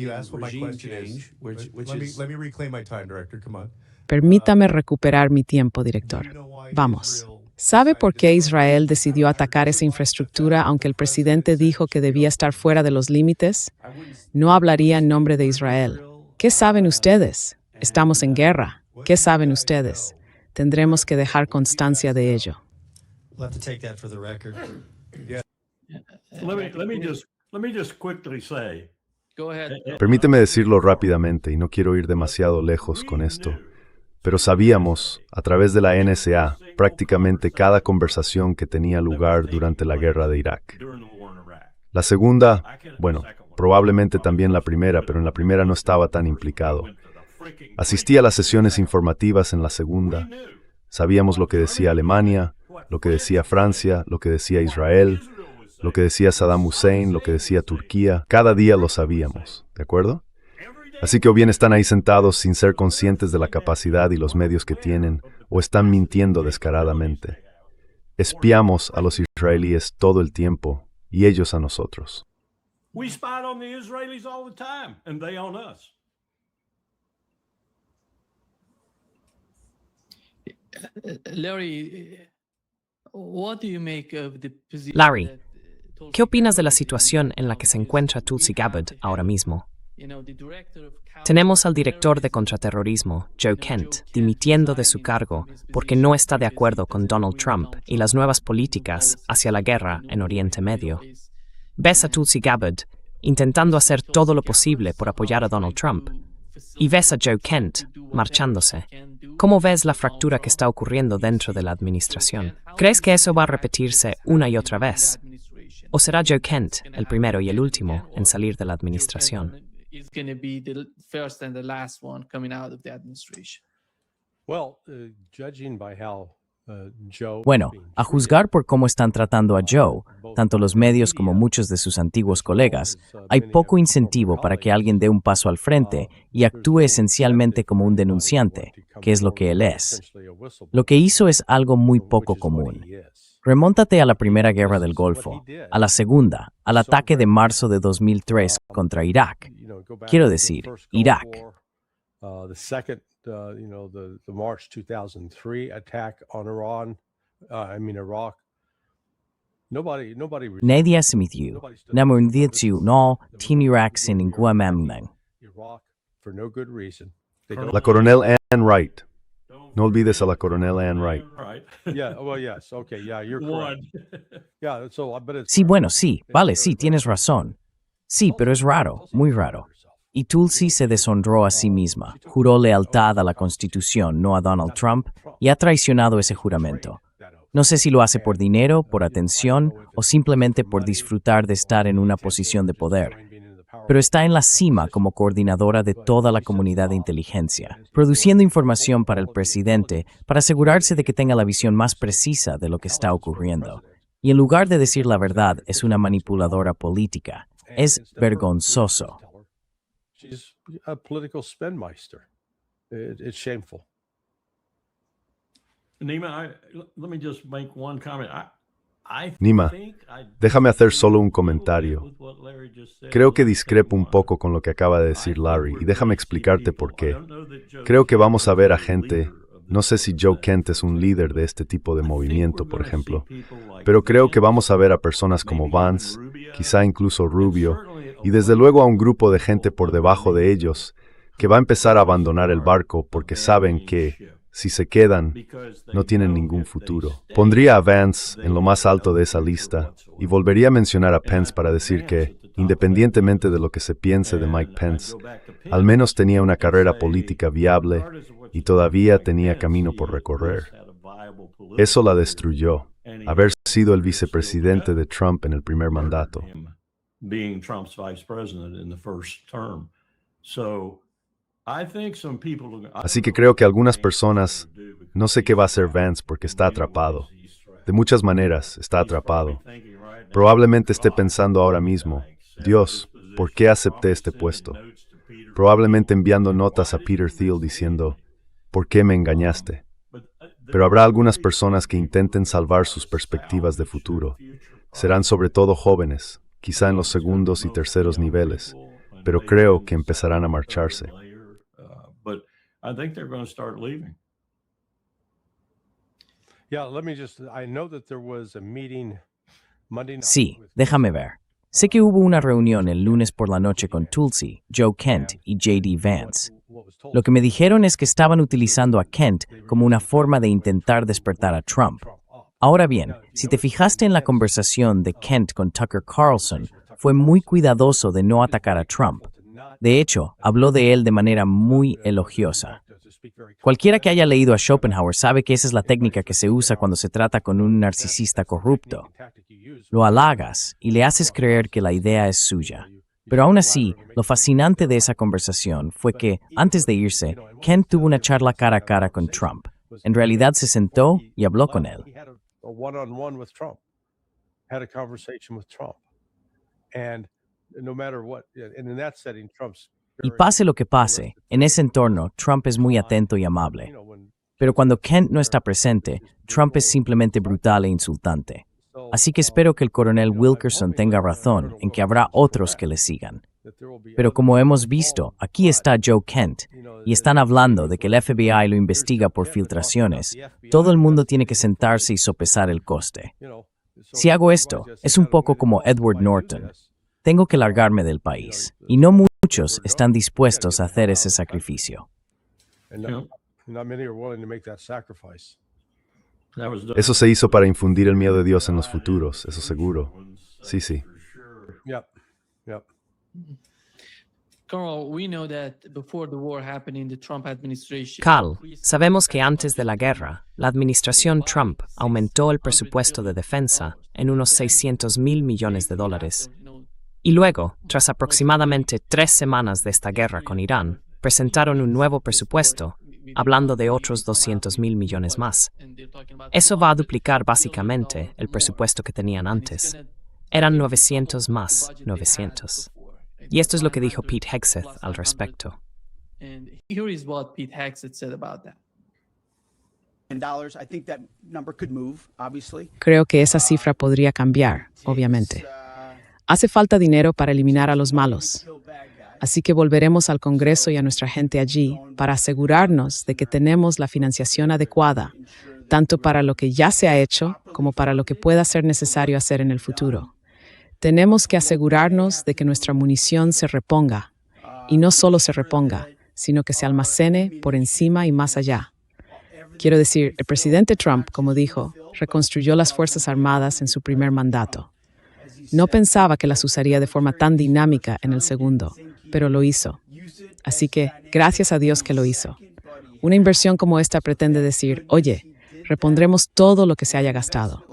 Permítame recuperar mi tiempo, director. Vamos. ¿Sabe por qué Israel decidió atacar esa infraestructura aunque el presidente dijo que debía estar fuera de los límites? No hablaría en nombre de Israel. ¿Qué saben ustedes? Estamos en guerra. ¿Qué saben ustedes? Tendremos que dejar constancia de ello. Permíteme decirlo rápidamente, y no quiero ir demasiado lejos con esto, pero sabíamos, a través de la NSA, prácticamente cada conversación que tenía lugar durante la guerra de Irak. La segunda, bueno, probablemente también la primera, pero en la primera no estaba tan implicado. Asistí a las sesiones informativas en la segunda. Sabíamos lo que decía Alemania, lo que decía Francia, lo que decía Israel, lo que decía Saddam Hussein, lo que decía Turquía. Cada día lo sabíamos, ¿de acuerdo? Así que o bien están ahí sentados sin ser conscientes de la capacidad y los medios que tienen, o están mintiendo descaradamente. Espiamos a los israelíes todo el tiempo y ellos a nosotros. We spied on the Israelis all the time, and they on us. Larry, what do you make of the position Larry, that, ¿qué opinas de la situación en la que se encuentra Tulsi Gabbard ahora mismo? Tenemos al director de contraterrorismo, Joe Kent, dimitiendo de su cargo porque no está de acuerdo con Donald Trump y las nuevas políticas hacia la guerra en Oriente Medio. Ves a Tulsi Gabbard intentando hacer todo lo posible por apoyar a Donald Trump. Y ves a Joe Kent marchándose. ¿Cómo ves la fractura que está ocurriendo dentro de la administración? ¿Crees que eso va a repetirse una y otra vez? ¿O será Joe Kent el primero y el último en salir de la administración? is going to be the first and the last one coming out of the administration? Well, judging by how Joe Bueno, a juzgar por cómo están tratando a Joe, tanto los medios como muchos de sus antiguos colegas, hay poco incentivo para que alguien dé un paso al frente y actúe esencialmente como un denunciante, que es lo que él es. Lo que hizo es algo muy poco común. Remóntate a la Primera Guerra del Golfo, a la Segunda, al ataque de marzo de 2003 contra Irak. Quiero decir, Irak. The second, the March 2003 attack on Iran, Iraq. Nobody. Nadia Simithiu, Namundietsu no Tiniraq sin Nguamamnang. Iraq for no good reason. La coronel Ann Wright. No olvides a la coronel Ann Wright. Right. Yeah. Well, yes. Okay. Yeah, you're correct. One. Yeah. So, but it's Sí, bueno, sí, vale, sí, tienes razón. Sí, pero es raro, muy raro. Y Tulsi se deshonró a sí misma, juró lealtad a la Constitución, no a Donald Trump, y ha traicionado ese juramento. No sé si lo hace por dinero, por atención o simplemente por disfrutar de estar en una posición de poder. Pero está en la cima como coordinadora de toda la comunidad de inteligencia, produciendo información para el presidente para asegurarse de que tenga la visión más precisa de lo que está ocurriendo. Y en lugar de decir la verdad, es una manipuladora política. Es vergonzoso. She's a political spinmeister. It's shameful. Nima, let me just make one comment. I Nima, think I déjame hacer solo un comentario. with what Larry just said. Creo que discrepo un poco con lo que acaba de decir Larry y déjame explicarte por qué. Creo que vamos a ver a gente, no sé si Joe Kent es un líder de este tipo de movimiento, por ejemplo, pero creo que vamos a ver a personas como Vance, quizá incluso Rubio, y desde luego a un grupo de gente por debajo de ellos que va a empezar a abandonar el barco porque saben que, si se quedan, no tienen ningún futuro. Pondría a Vance en lo más alto de esa lista y volvería a mencionar a Pence para decir que, independientemente de lo que se piense de Mike Pence, al menos tenía una carrera política viable y todavía tenía camino por recorrer. Eso la destruyó, haber sido el vicepresidente de Trump en el primer mandato. Being Trump's vice president in the first term. So I think some people Así que creo que algunas personas, no sé qué va a hacer Vance porque está atrapado. De muchas maneras, está atrapado. Probablemente esté pensando ahora mismo, Dios, ¿por qué acepté este puesto? Probablemente enviando notas a Peter Thiel diciendo, ¿por qué me engañaste? Pero habrá algunas personas que intenten salvar sus perspectivas de futuro. Serán sobre todo jóvenes, quizá en los segundos y terceros niveles, pero creo que empezarán a marcharse. But I think they're going to start leaving. Yeah, I know that there was a meeting Monday night. Sí, déjame ver. Sé que hubo una reunión el lunes por la noche con Tulsi, Joe Kent y J.D. Vance. Lo que me dijeron es que estaban utilizando a Kent como una forma de intentar despertar a Trump. Ahora bien, si te fijaste en la conversación de Kent con Tucker Carlson, fue muy cuidadoso de no atacar a Trump. De hecho, habló de él de manera muy elogiosa. Cualquiera que haya leído a Schopenhauer sabe que esa es la técnica que se usa cuando se trata con un narcisista corrupto. Lo halagas y le haces creer que la idea es suya. Pero aún así, lo fascinante de esa conversación fue que, antes de irse, Kent tuvo una charla cara a cara con Trump. En realidad se sentó y habló con él. A one-on-one with Trump. Had a conversation with Trump. And no matter what, and in that setting, Trump's Y pase lo que pase, en ese entorno, Trump es muy atento y amable. Pero cuando Kent no está presente, Trump es simplemente brutal e insultante. Así que espero que el coronel Wilkerson tenga razón en que habrá otros que le sigan. Pero como hemos visto, aquí está Joe Kent, y están hablando de que el FBI lo investiga por filtraciones. Todo el mundo tiene que sentarse y sopesar el coste. Si hago esto, es un poco como Edward Norton. Tengo que largarme del país, y no muchos están dispuestos a hacer ese sacrificio. Eso se hizo para infundir el miedo de Dios en los futuros, eso seguro. Sí, sí. Carl, sabemos que antes de la guerra, la administración Trump aumentó el presupuesto de defensa en unos $600 millones. Y luego, tras aproximadamente 3 semanas de esta guerra con Irán, presentaron un nuevo presupuesto, hablando de otros $200 millones más. Eso va a duplicar básicamente el presupuesto que tenían antes. Eran 900 más 900. Y esto es lo que dijo Pete Hegseth al respecto. Creo que esa cifra podría cambiar, obviamente. Hace falta dinero para eliminar a los malos. Así que volveremos al Congreso y a nuestra gente allí para asegurarnos de que tenemos la financiación adecuada, tanto para lo que ya se ha hecho como para lo que pueda ser necesario hacer en el futuro. Tenemos que asegurarnos de que nuestra munición se reponga, y no solo se reponga, sino que se almacene por encima y más allá. Quiero decir, el presidente Trump, como dijo, reconstruyó las Fuerzas Armadas en su primer mandato. No pensaba que las usaría de forma tan dinámica en el segundo, pero lo hizo. Así que, gracias a Dios que lo hizo. Una inversión como esta pretende decir, oye, repondremos todo lo que se haya gastado.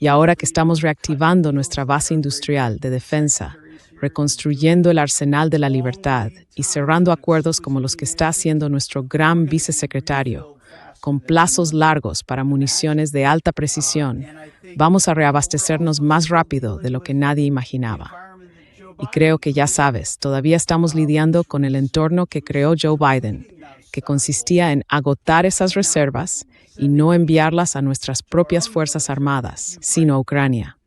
Y ahora que estamos reactivando nuestra base industrial de defensa, reconstruyendo el arsenal de la libertad y cerrando acuerdos como los que está haciendo nuestro gran vicesecretario, con plazos largos para municiones de alta precisión, vamos a reabastecernos más rápido de lo que nadie imaginaba. Y creo que ya sabes, todavía estamos lidiando con el entorno que creó Joe Biden, que consistía en agotar esas reservas y no enviarlas a nuestras propias Fuerzas Armadas, sino a Ucrania.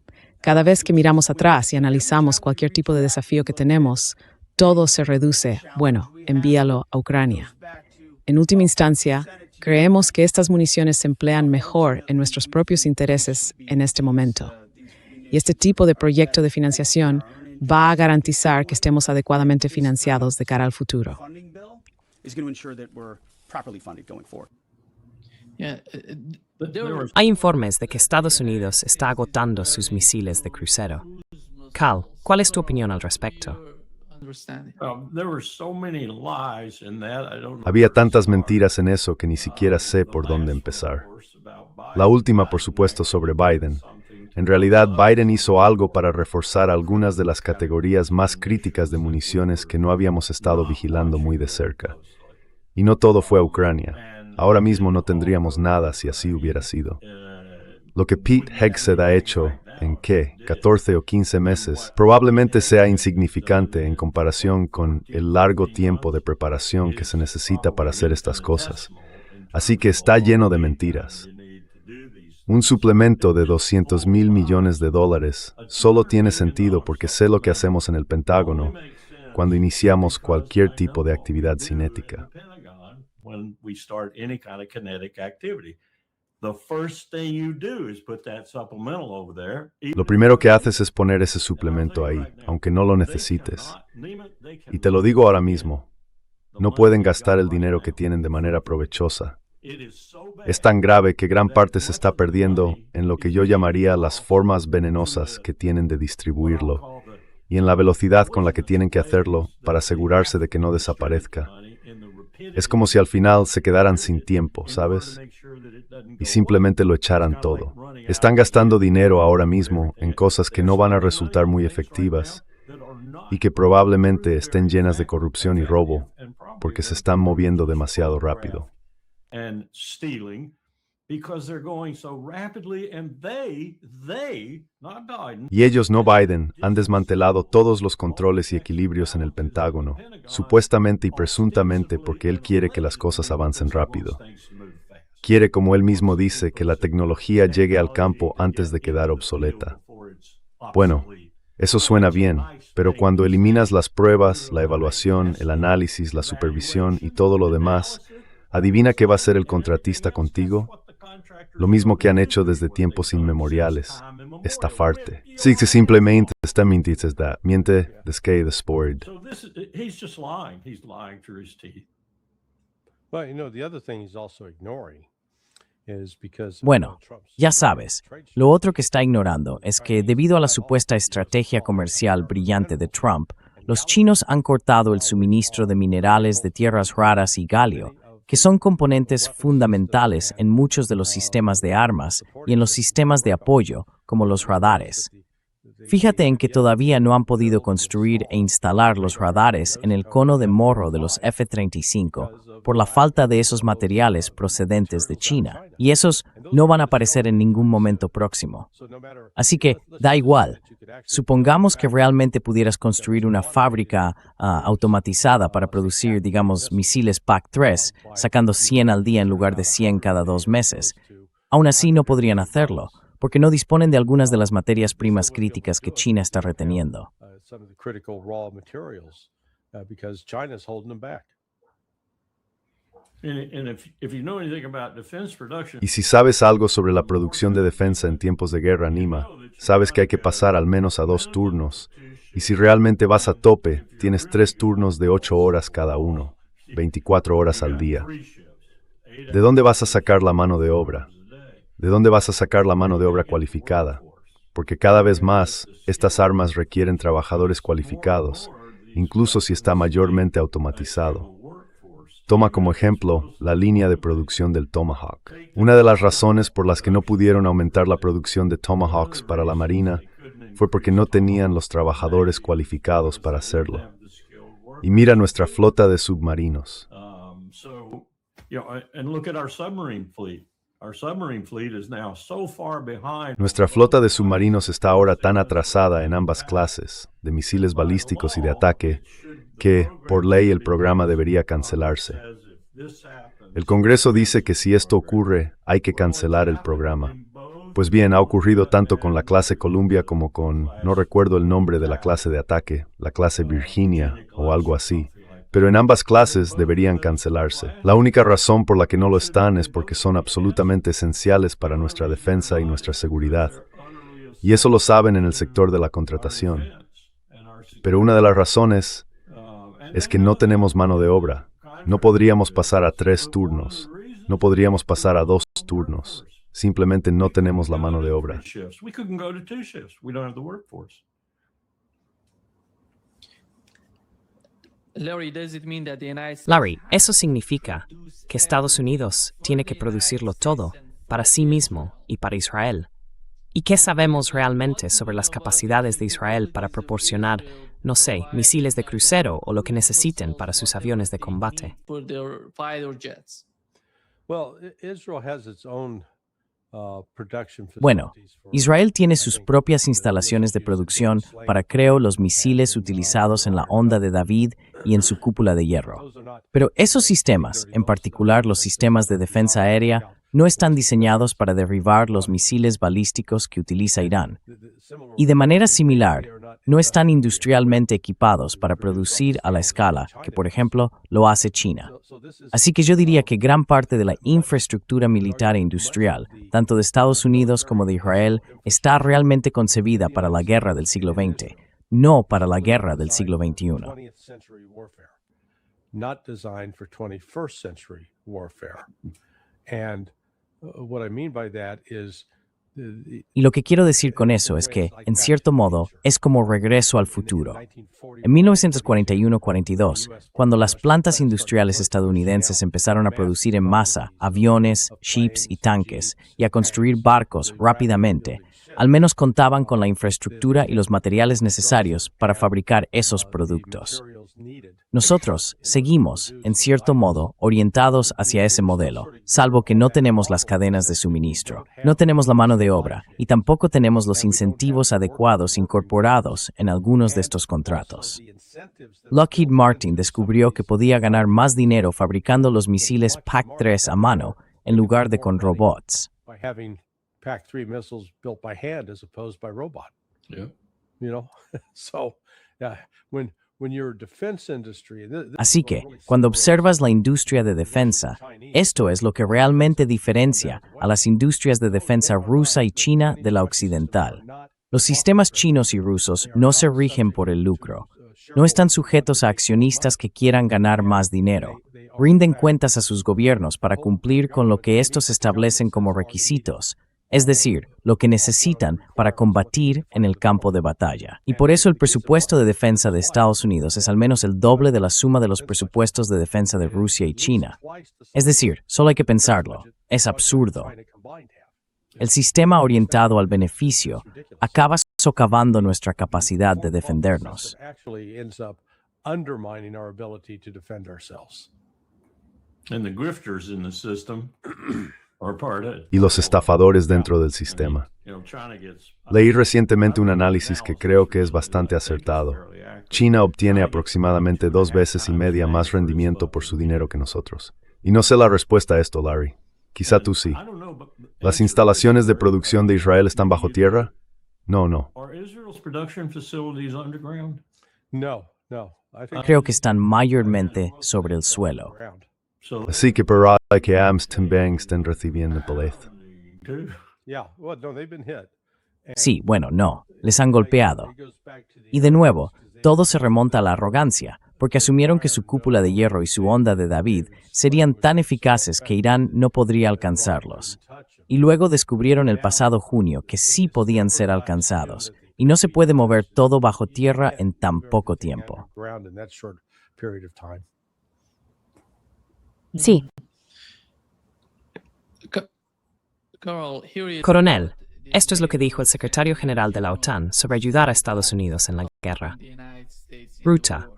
Cada vez que miramos atrás y analizamos cualquier tipo de desafío que tenemos, todo se reduce, bueno, envíalo a Ucrania. En última instancia, creemos que estas municiones se emplean mejor en nuestros propios intereses en este momento. Y este tipo de proyecto de financiación va a garantizar que estemos adecuadamente financiados de cara al futuro. Hay informes de que Estados Unidos está agotando sus misiles de crucero. Carl, ¿cuál es tu opinión al respecto? Había tantas mentiras en eso que ni siquiera sé por dónde empezar. La última, por supuesto, sobre Biden. En realidad, Biden hizo algo para reforzar algunas de las categorías más críticas de municiones que no habíamos estado vigilando muy de cerca. Y no todo fue a Ucrania. Ahora mismo no tendríamos nada si así hubiera sido. Lo que Pete Hegseth ha hecho en 14 o 15 meses, probablemente sea insignificante en comparación con el largo tiempo de preparación que se necesita para hacer estas cosas. Así que está lleno de mentiras. Un suplemento de $200 millones solo tiene sentido porque sé lo que hacemos en el Pentágono cuando iniciamos cualquier tipo de actividad cinética. Lo primero que haces es poner ese suplemento ahí, aunque no lo necesites. Y te lo digo ahora mismo, no pueden gastar el dinero que tienen de manera provechosa. Es tan grave que gran parte se está perdiendo en lo que yo llamaría las formas venenosas que tienen de distribuirlo y en la velocidad con la que tienen que hacerlo para asegurarse de que no desaparezca. Es como si al final se quedaran sin tiempo, ¿sabes? Y simplemente lo echaran todo. Están gastando dinero ahora mismo en cosas que no van a resultar muy efectivas y que probablemente estén llenas de corrupción y robo porque se están moviendo demasiado rápido. because they're going so rapidly, and they, not Biden. Y ellos, no Biden, han desmantelado todos los controles y equilibrios en el Pentágono, supuestamente y presuntamente porque él quiere que las cosas avancen rápido. Quiere, como él mismo dice, que la tecnología llegue al campo antes de quedar obsoleta. Bueno, eso suena bien, pero cuando eliminas las pruebas, la evaluación, el análisis, la supervisión y todo lo demás, ¿adivina qué va a hacer el contratista contigo? Lo mismo que han hecho desde tiempos inmemoriales, estafarte. Sí, que simplemente está mintiendo, miente desde the sport. So he's just lying. He's lying through his teeth. Well, the other thing he's also ignoring is because Bueno, ya sabes, lo otro que está ignorando es que debido a la supuesta estrategia comercial brillante de Trump, los chinos han cortado el suministro de minerales de tierras raras y galio, que son componentes fundamentales en muchos de los sistemas de armas y en los sistemas de apoyo, como los radares. Fíjate en que todavía no han podido construir e instalar los radares en el cono de morro de los F-35 por la falta de esos materiales procedentes de China, y esos no van a aparecer en ningún momento próximo. Así que, da igual. Supongamos que realmente pudieras construir una fábrica automatizada para producir, digamos, misiles PAC-3, sacando 100 al día en lugar de 100 cada 2 meses. Aún así no podrían hacerlo, porque no disponen de algunas de las materias primas críticas que China está reteniendo. Y si sabes algo sobre la producción de defensa en tiempos de guerra, Nima, sabes que hay que pasar al menos a 2 turnos. Y si realmente vas a tope, tienes 3 turnos de 8 horas cada uno, 24 horas al día. ¿De dónde vas a sacar la mano de obra? ¿De dónde vas a sacar la mano de obra cualificada? Porque cada vez más, estas armas requieren trabajadores cualificados, incluso si está mayormente automatizado. Toma como ejemplo la línea de producción del Tomahawk. Una de las razones por las que no pudieron aumentar la producción de Tomahawks para la Marina fue porque no tenían los trabajadores cualificados para hacerlo. Y mira nuestra flota de submarinos. Nuestra flota de submarinos está ahora tan atrasada en ambas clases, de misiles balísticos y de ataque, que, por ley, el programa debería cancelarse. El Congreso dice que si esto ocurre, hay que cancelar el programa. Pues bien, ha ocurrido tanto con la clase Columbia como con, no recuerdo el nombre de la clase de ataque, la clase Virginia o algo así. Pero en ambas clases deberían cancelarse. La única razón por la que no lo están es porque son absolutamente esenciales para nuestra defensa y nuestra seguridad. Y eso lo saben en el sector de la contratación. Pero una de las razones es que no tenemos mano de obra. No podríamos pasar a 3 turnos. No podríamos pasar a 2 turnos. Simplemente no tenemos la mano de obra. Larry, eso significa que Estados Unidos tiene que producirlo todo para sí mismo y para Israel. ¿Y qué sabemos realmente sobre las capacidades de Israel para proporcionar, no sé, misiles de crucero o lo que necesiten para sus aviones de combate? Bueno, Israel tiene sus propias instalaciones de producción para, creo, los misiles utilizados en la Onda de David y en su cúpula de hierro. Pero esos sistemas, en particular los sistemas de defensa aérea, no están diseñados para derribar los misiles balísticos que utiliza Irán. Y de manera similar, no están industrialmente equipados para producir a la escala que, por ejemplo, lo hace China. Así que yo diría que gran parte de la infraestructura militar e industrial, tanto de Estados Unidos como de Israel, está realmente concebida para la guerra del siglo XX, no para la guerra del siglo XXI. Not designed for 21st century warfare. And what I mean by that is Y lo que quiero decir con eso es que, en cierto modo, es como regreso al futuro. En 1941-42, cuando las plantas industriales estadounidenses empezaron a producir en masa aviones, ships y tanques, y a construir barcos rápidamente, al menos contaban con la infraestructura y los materiales necesarios para fabricar esos productos. Nosotros seguimos, en cierto modo, orientados hacia ese modelo, salvo que no tenemos las cadenas de suministro, no tenemos la mano de obra y tampoco tenemos los incentivos adecuados incorporados en algunos de estos contratos. Lockheed Martin descubrió que podía ganar más dinero fabricando los misiles PAC-3 a mano en lugar de con robots. By having PAC-3 missiles built by hand as opposed by robot. Yeah. You know, so when your defense industry. Así que, cuando observas la industria de defensa, esto es lo que realmente diferencia a las industrias de defensa rusa y china de la occidental. Los sistemas chinos y rusos no se rigen por el lucro. No están sujetos a accionistas que quieran ganar más dinero. Rinden cuentas a sus gobiernos para cumplir con lo que estos establecen como requisitos, es decir, lo que necesitan para combatir en el campo de batalla. Y por eso el presupuesto de defensa de Estados Unidos es al menos el doble de la suma de los presupuestos de defensa de Rusia y China. Es decir, solo hay que pensarlo. Es absurdo. El sistema orientado al beneficio acaba socavando nuestra capacidad de defendernos. And the grifters in the system are part of it. Y los estafadores dentro del sistema. Leí recientemente un análisis que creo que es bastante acertado. China obtiene aproximadamente 2 veces y media más rendimiento por su dinero que nosotros. Y no sé la respuesta a esto, Larry. Quizá tú sí. ¿Las instalaciones de producción de Israel están bajo tierra? No. Are Israel's production facilities underground? No. Creo que están mayormente sobre el suelo. Así que para que AMS también estén recibiendo paliza. Yeah, well, no, they've been hit. Sí, bueno, no, les han golpeado. Y de nuevo, todo se remonta a la arrogancia, porque asumieron que su cúpula de hierro y su onda de David serían tan eficaces que Irán no podría alcanzarlos. Y luego descubrieron el pasado junio que sí podían ser alcanzados, y no se puede mover todo bajo tierra en tan poco tiempo. Sí, Coronel, esto es lo que dijo el secretario general de la OTAN sobre ayudar a Estados Unidos en la guerra. Ruta.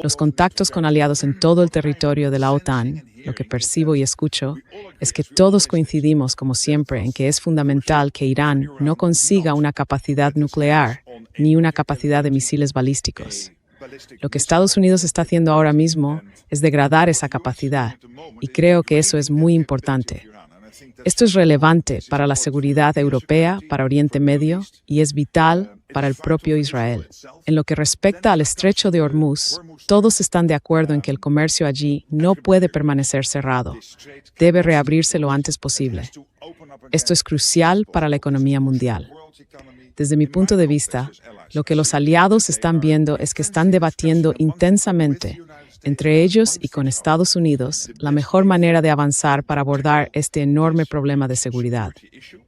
Los contactos con aliados en todo el territorio de la OTAN, lo que percibo y escucho, es que todos coincidimos, como siempre, en que es fundamental que Irán no consiga una capacidad nuclear ni una capacidad de misiles balísticos. Lo que Estados Unidos está haciendo ahora mismo es degradar esa capacidad, y creo que eso es muy importante. Esto es relevante para la seguridad europea, para Oriente Medio, y es vital para el propio Israel. En lo que respecta al estrecho de Hormuz, todos están de acuerdo en que el comercio allí no puede permanecer cerrado. Debe reabrirse lo antes posible. Esto es crucial para la economía mundial. Desde mi punto de vista, lo que los aliados están viendo es que están debatiendo intensamente, entre ellos y con Estados Unidos, la mejor manera de avanzar para abordar este enorme problema de seguridad.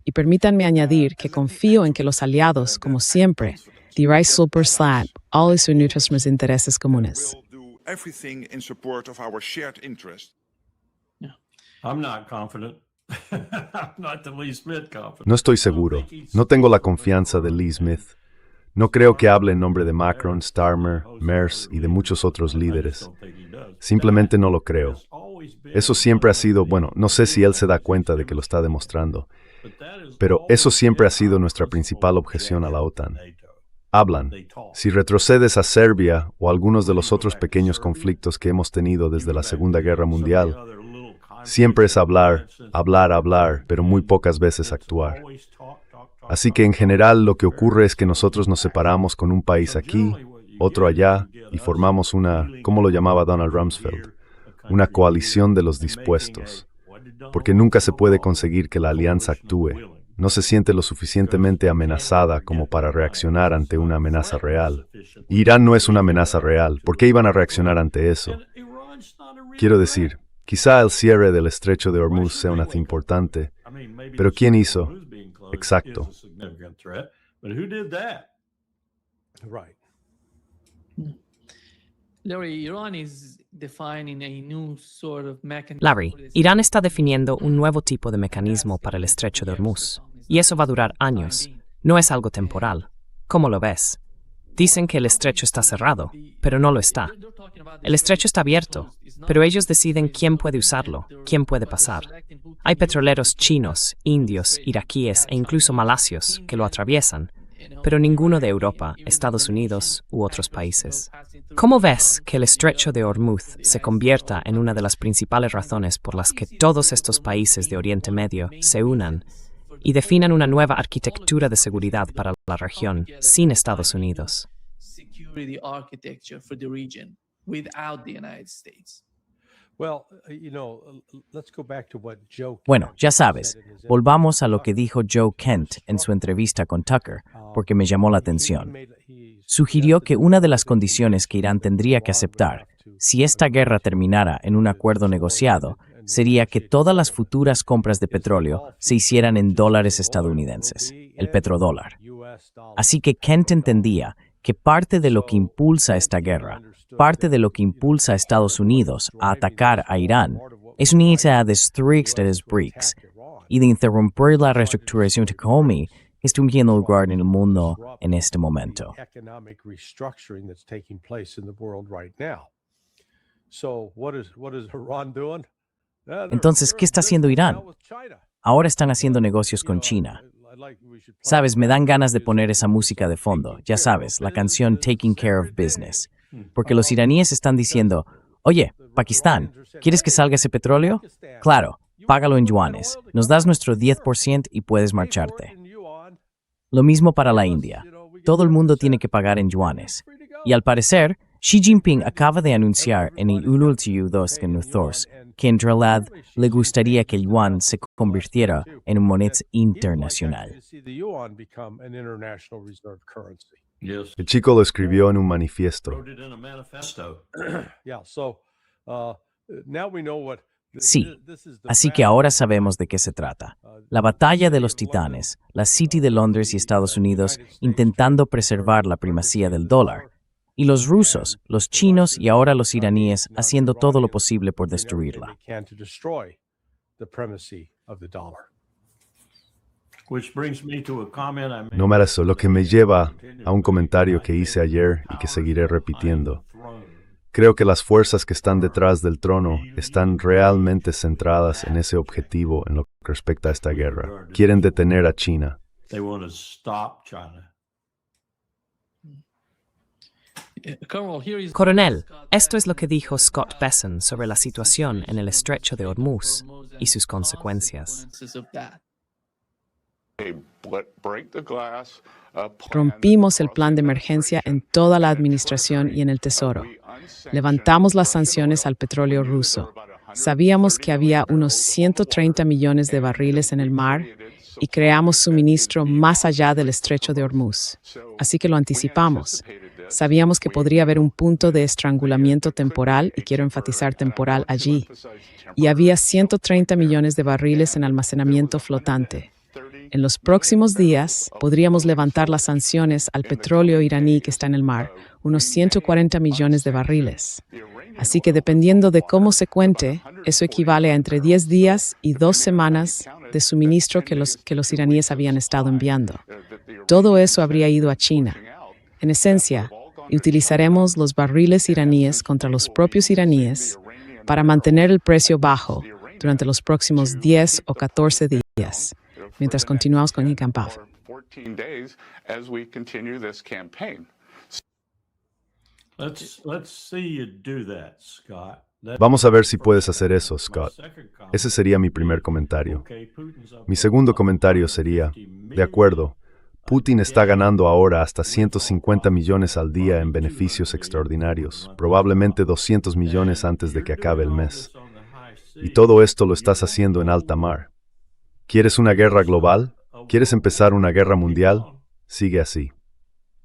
Y permítanme añadir que confío en que los aliados, como siempre, dirán super slant all y nuestros intereses comunes. I'm not confident. I'm not the least bit confident. No estoy seguro. No tengo la confianza de Lee Smith. No creo que hable en nombre de Macron, Starmer, Merz y de muchos otros líderes. Simplemente no lo creo. Eso siempre ha sido, bueno, no sé si él se da cuenta de que lo está demostrando, pero eso siempre ha sido nuestra principal objeción a la OTAN. Hablan. Si retrocedes a Serbia o algunos de los otros pequeños conflictos que hemos tenido desde la Segunda Guerra Mundial, siempre es hablar, pero muy pocas veces actuar. Así que en general lo que ocurre es que nosotros nos separamos con un país aquí, otro allá, y formamos una, ¿cómo lo llamaba Donald Rumsfeld? Una coalición de los dispuestos. Porque nunca se puede conseguir que la alianza actúe. No se siente lo suficientemente amenazada como para reaccionar ante una amenaza real. Irán no es una amenaza real. ¿Por qué iban a reaccionar ante eso? Quiero decir, quizá el cierre del estrecho de Hormuz sea una importante, pero ¿quién hizo? Exacto. Right. Larry, Irán está definiendo un nuevo tipo de mecanismo para el estrecho de Hormuz, y eso va a durar años. No es algo temporal. ¿Cómo lo ves? Dicen que el estrecho está cerrado, pero no lo está. El estrecho está abierto, pero ellos deciden quién puede usarlo, quién puede pasar. Hay petroleros chinos, indios, iraquíes e incluso malasios que lo atraviesan, pero ninguno de Europa, Estados Unidos u otros países. ¿Cómo ves que el estrecho de Hormuz se convierta en una de las principales razones por las que todos estos países de Oriente Medio se unan y definan una nueva arquitectura de seguridad para la región sin Estados Unidos? Security architecture for the region without the United States. Bueno, ya sabes, volvamos a lo que dijo Joe Kent en su entrevista con Tucker, porque me llamó la atención. Sugirió que una de las condiciones que Irán tendría que aceptar, si esta guerra terminara en un acuerdo negociado, sería que todas las futuras compras de petróleo se hicieran en dólares estadounidenses, el petrodólar. Así que Kent entendía que parte de lo que impulsa esta guerra, parte de lo que impulsa a Estados Unidos a atacar a Irán, es una idea de destruir los BRICS y de interrumpir la reestructuración económica que está teniendo lugar en el mundo en este momento. Entonces, ¿qué está haciendo Irán? Ahora están haciendo negocios con China. Sabes, me dan ganas de poner esa música de fondo, ya sabes, la canción Taking Care of Business. Porque los iraníes están diciendo, oye, Pakistán, ¿quieres que salga ese petróleo? Claro, págalo en yuanes, nos das nuestro 10% y puedes marcharte. Lo mismo para la India. Todo el mundo tiene que pagar en yuanes. Y al parecer, Xi Jinping acaba de anunciar en el último que en realidad le gustaría que el yuan se convirtiera en una moneda internacional. El chico lo escribió en un manifiesto. Sí, así que ahora sabemos de qué se trata. La batalla de los titanes, la City de Londres y Estados Unidos intentando preservar la primacía del dólar, y los rusos, los chinos y ahora los iraníes haciendo todo lo posible por destruirla. No me eso, lo que me lleva a un comentario que hice ayer y que seguiré repitiendo. Creo que las fuerzas que están detrás del trono están realmente centradas en ese objetivo en lo que respecta a esta guerra. Quieren detener a China. Coronel, esto es lo que dijo Scott Bessent sobre la situación en el estrecho de Hormuz y sus consecuencias. Rompimos el plan de emergencia en toda la administración y en el Tesoro. Levantamos las sanciones al petróleo ruso. Sabíamos que había unos 130 millones de barriles en el mar y creamos suministro más allá del estrecho de Hormuz. Así que lo anticipamos. Sabíamos que podría haber un punto de estrangulamiento temporal, y quiero enfatizar temporal allí, y había 130 millones de barriles en almacenamiento flotante. En los próximos días podríamos levantar las sanciones al petróleo iraní que está en el mar, unos 140 millones de barriles. Así que dependiendo de cómo se cuente, eso equivale a entre 10 días y 2 semanas de suministro que los iraníes habían estado enviando. Todo eso habría ido a China. En esencia, utilizaremos los barriles iraníes contra los propios iraníes para mantener el precio bajo durante los próximos 10 o 14 días, mientras continuamos con el campaña. Vamos a ver si puedes hacer eso, Scott. Ese sería mi primer comentario. Mi segundo comentario sería, de acuerdo, Putin está ganando ahora hasta 150 millones al día en beneficios extraordinarios, probablemente 200 millones antes de que acabe el mes. Y todo esto lo estás haciendo en alta mar. ¿Quieres una guerra global? ¿Quieres empezar una guerra mundial? Sigue así.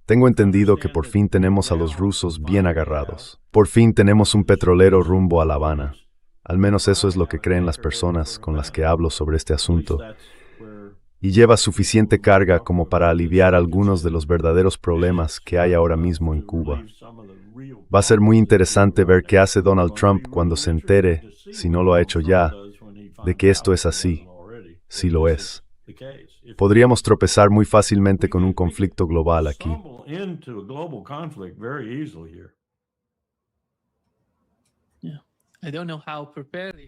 Tengo entendido que por fin tenemos a los rusos bien agarrados. Por fin tenemos un petrolero rumbo a La Habana. Al menos eso es lo que creen las personas con las que hablo sobre este asunto. Y lleva suficiente carga como para aliviar algunos de los verdaderos problemas que hay ahora mismo en Cuba. Va a ser muy interesante ver qué hace Donald Trump cuando se entere, si no lo ha hecho ya, de que esto es así. Sí lo es. Podríamos tropezar muy fácilmente con un conflicto global aquí.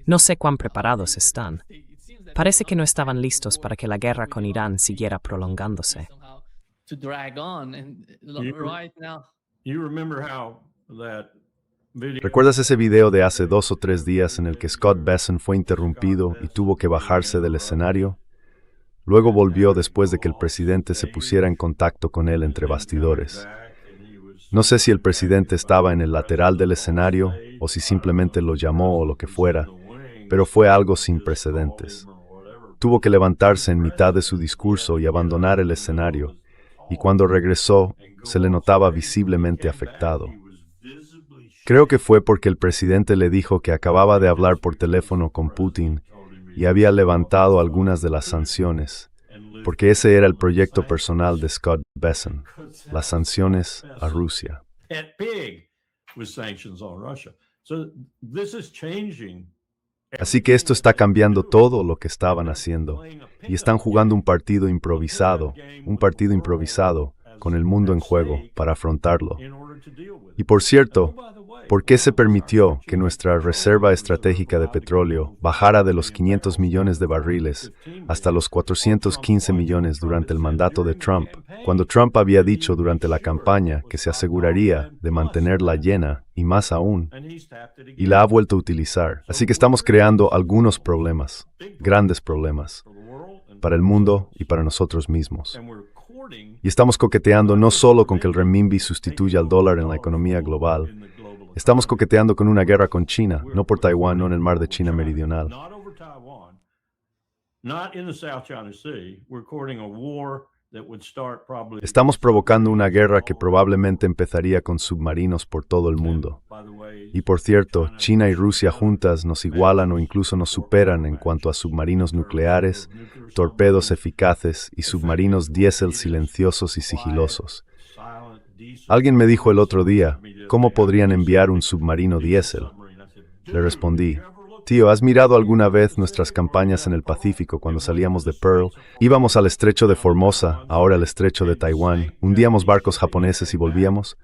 No sé cuán preparados están. Parece que no estaban listos para que la guerra con Irán siguiera prolongándose. ¿Recuerdas ese video de hace 2 o 3 días en el que Scott Bessent fue interrumpido y tuvo que bajarse del escenario? Luego volvió después de que el presidente se pusiera en contacto con él entre bastidores. No sé si el presidente estaba en el lateral del escenario o si simplemente lo llamó o lo que fuera, pero fue algo sin precedentes. Tuvo que levantarse en mitad de su discurso y abandonar el escenario, y cuando regresó, se le notaba visiblemente afectado. Creo que fue porque el presidente le dijo que acababa de hablar por teléfono con Putin y había levantado algunas de las sanciones, porque ese era el proyecto personal de Scott Bessent, las sanciones a Rusia. Así que esto está cambiando todo lo que estaban haciendo, y están jugando un partido improvisado con el mundo en juego para afrontarlo. Y por cierto, ¿por qué se permitió que nuestra reserva estratégica de petróleo bajara de los 500 millones de barriles hasta los 415 millones durante el mandato de Trump, cuando Trump había dicho durante la campaña que se aseguraría de mantenerla llena y más aún, y la ha vuelto a utilizar? Así que estamos creando algunos problemas, grandes problemas, para el mundo y para nosotros mismos. Y estamos coqueteando no solo con que el renminbi sustituya al dólar en la economía global, estamos coqueteando con una guerra con China, no por Taiwán, no en el mar de China Meridional. Estamos provocando una guerra que probablemente empezaría con submarinos por todo el mundo. Y por cierto, China y Rusia juntas nos igualan o incluso nos superan en cuanto a submarinos nucleares, torpedos eficaces y submarinos diésel silenciosos y sigilosos. Alguien me dijo el otro día, ¿cómo podrían enviar un submarino diésel? Le respondí, tío, ¿has mirado alguna vez nuestras campañas en el Pacífico cuando salíamos de Pearl? Íbamos al estrecho de Formosa, ahora al estrecho de Taiwán, hundíamos barcos japoneses y volvíamos.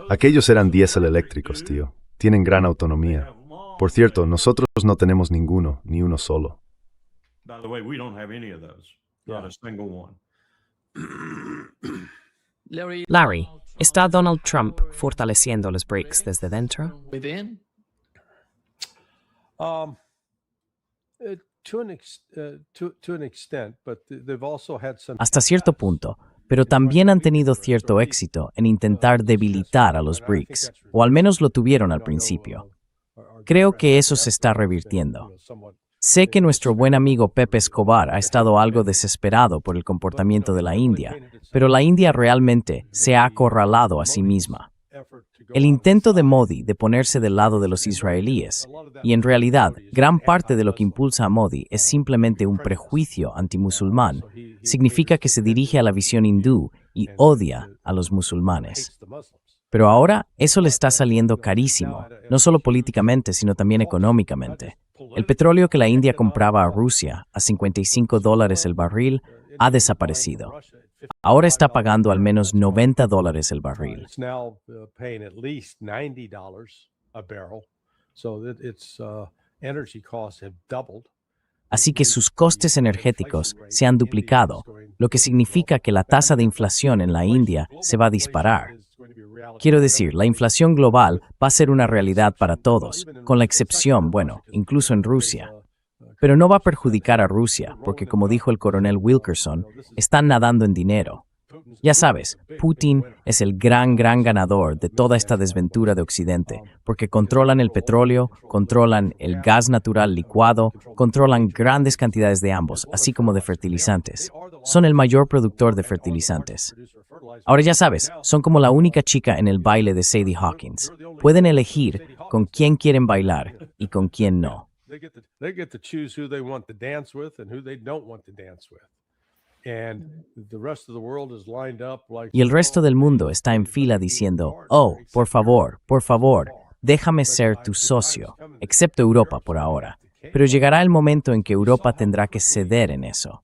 Aquellos eran diésel eléctricos, tío. Tienen gran autonomía. Por cierto, nosotros no tenemos ninguno, ni uno solo. Larry, ¿está Donald Trump fortaleciendo los BRICS desde dentro? Hasta cierto punto, pero también han tenido cierto éxito en intentar debilitar a los BRICS, o al menos lo tuvieron al principio. Creo que eso se está revirtiendo. Sé que nuestro buen amigo Pepe Escobar ha estado algo desesperado por el comportamiento de la India, pero la India realmente se ha acorralado a sí misma. El intento de Modi de ponerse del lado de los israelíes, y en realidad gran parte de lo que impulsa a Modi es simplemente un prejuicio antimusulmán, significa que se dirige a la visión hindú y odia a los musulmanes. Pero ahora eso le está saliendo carísimo, no solo políticamente, sino también económicamente. El petróleo que la India compraba a Rusia a $55 el barril ha desaparecido. Ahora está pagando al menos $90 el barril. Así que sus costes energéticos se han duplicado, lo que significa que la tasa de inflación en la India se va a disparar. Quiero decir, la inflación global va a ser una realidad para todos, con la excepción, incluso en Rusia. Pero no va a perjudicar a Rusia, porque como dijo el coronel Wilkerson, están nadando en dinero. Ya sabes, Putin es el gran ganador de toda esta desventura de Occidente, porque controlan el petróleo, controlan el gas natural licuado, controlan grandes cantidades de ambos, así como de fertilizantes. Son el mayor productor de fertilizantes. Ahora ya sabes, son como la única chica en el baile de Sadie Hawkins. Pueden elegir con quién quieren bailar y con quién no. They get to choose who they want to dance with and who they don't want to dance with. And the rest of the world is lined up like. Y el resto del mundo está en fila diciendo, oh, por favor, déjame ser tu socio, excepto Europa por ahora. Pero llegará el momento en que Europa tendrá que ceder en eso.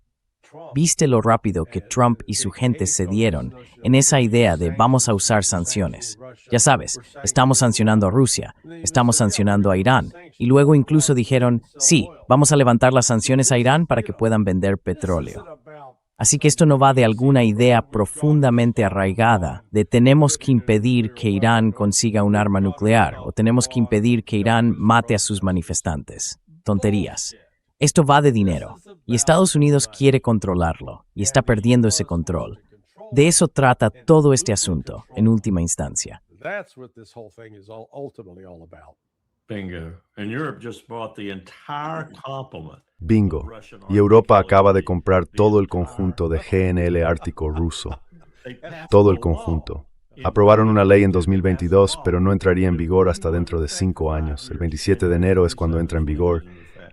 ¿Viste lo rápido que Trump y su gente cedieron en esa idea de vamos a usar sanciones? Ya sabes, estamos sancionando a Rusia, estamos sancionando a Irán, y luego incluso dijeron, sí, vamos a levantar las sanciones a Irán para que puedan vender petróleo. Así que esto no va de alguna idea profundamente arraigada de tenemos que impedir que Irán consiga un arma nuclear o tenemos que impedir que Irán mate a sus manifestantes. Tonterías. Esto va de dinero, y Estados Unidos quiere controlarlo, y está perdiendo ese control. De eso trata todo este asunto, en última instancia. That's what this whole thing is ultimately all about. Bingo. And Europe just bought the entire complement. Bingo. Y Europa acaba de comprar todo el conjunto de GNL ártico ruso. Todo el conjunto. Aprobaron una ley en 2022, pero no entraría en vigor hasta dentro de 5 años. El 27 de enero es cuando entra en vigor.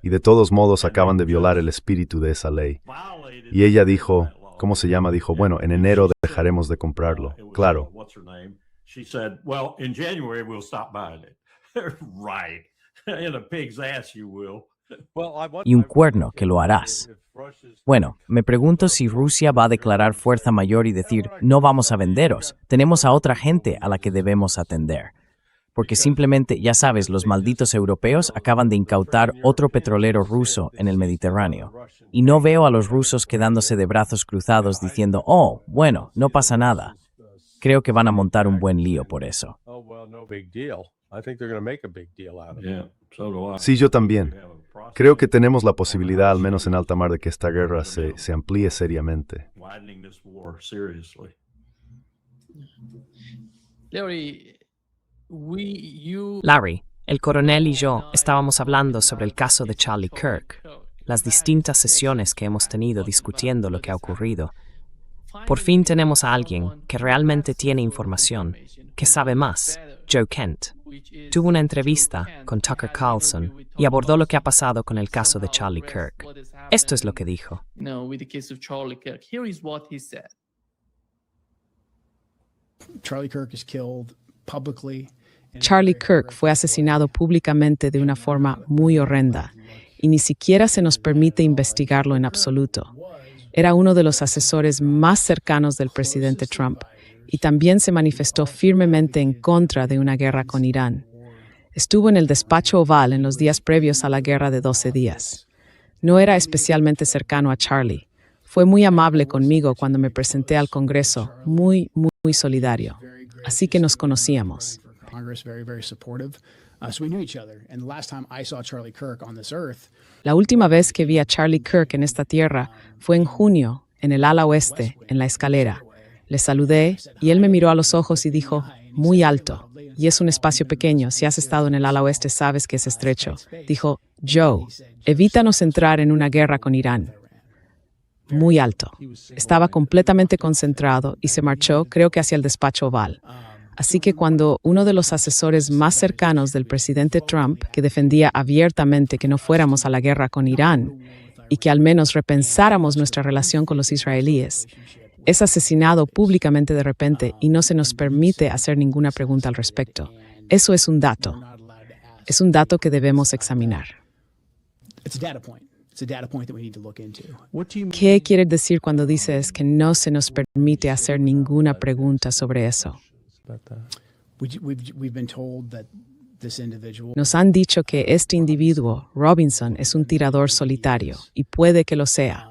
Y de todos modos acaban de violar el espíritu de esa ley. Y ella dijo, ¿cómo se llama? Dijo, bueno, en enero dejaremos de comprarlo. Claro. She said, well, in January we'll stop buying it. Right. In a pig's ass you will. Y un cuerno que lo harás. Bueno, me pregunto si Rusia va a declarar fuerza mayor y decir, no vamos a venderos, tenemos a otra gente a la que debemos atender. Porque simplemente, ya sabes, los malditos europeos acaban de incautar otro petrolero ruso en el Mediterráneo. Y no veo a los rusos quedándose de brazos cruzados diciendo, oh, bueno, no pasa nada. Creo que van a montar un buen lío por eso. Sí, yo también. Creo que tenemos la posibilidad, al menos en alta mar, de que esta guerra se amplíe seriamente. Larry, el coronel y yo estábamos hablando sobre el caso de Charlie Kirk, las distintas sesiones que hemos tenido discutiendo lo que ha ocurrido. Por fin tenemos a alguien que realmente tiene información, que sabe más, Joe Kent. Tuvo una entrevista con Tucker Carlson y abordó lo que ha pasado con el caso de Charlie Kirk. Esto es lo que dijo. Charlie Kirk fue asesinado públicamente de una forma muy horrenda y ni siquiera se nos permite investigarlo en absoluto. Era uno de los asesores más cercanos del presidente Trump y también se manifestó firmemente en contra de una guerra con Irán. Estuvo en el despacho Oval en los días previos a la guerra de 12 días. No era especialmente cercano a Charlie. Fue muy amable conmigo cuando me presenté al Congreso, muy solidario. Así que nos conocíamos. La última vez que vi a Charlie Kirk en esta tierra fue en junio, en el ala oeste, en la escalera. Le saludé y él me miró a los ojos y dijo, muy alto. Y es un espacio pequeño, si has estado en el ala oeste sabes que es estrecho. Dijo, Joe, evítanos entrar en una guerra con Irán. Muy alto. Estaba completamente concentrado y se marchó, creo que hacia el despacho Oval. Así que cuando uno de los asesores más cercanos del presidente Trump, que defendía abiertamente que no fuéramos a la guerra con Irán y que al menos repensáramos nuestra relación con los israelíes, es asesinado públicamente de repente y no se nos permite hacer ninguna pregunta al respecto. Eso es un dato. Es un dato que debemos examinar. ¿Qué quiere decir cuando dices que no se nos permite hacer ninguna pregunta sobre eso? Nos han dicho que este individuo, Robinson, es un tirador solitario, y puede que lo sea.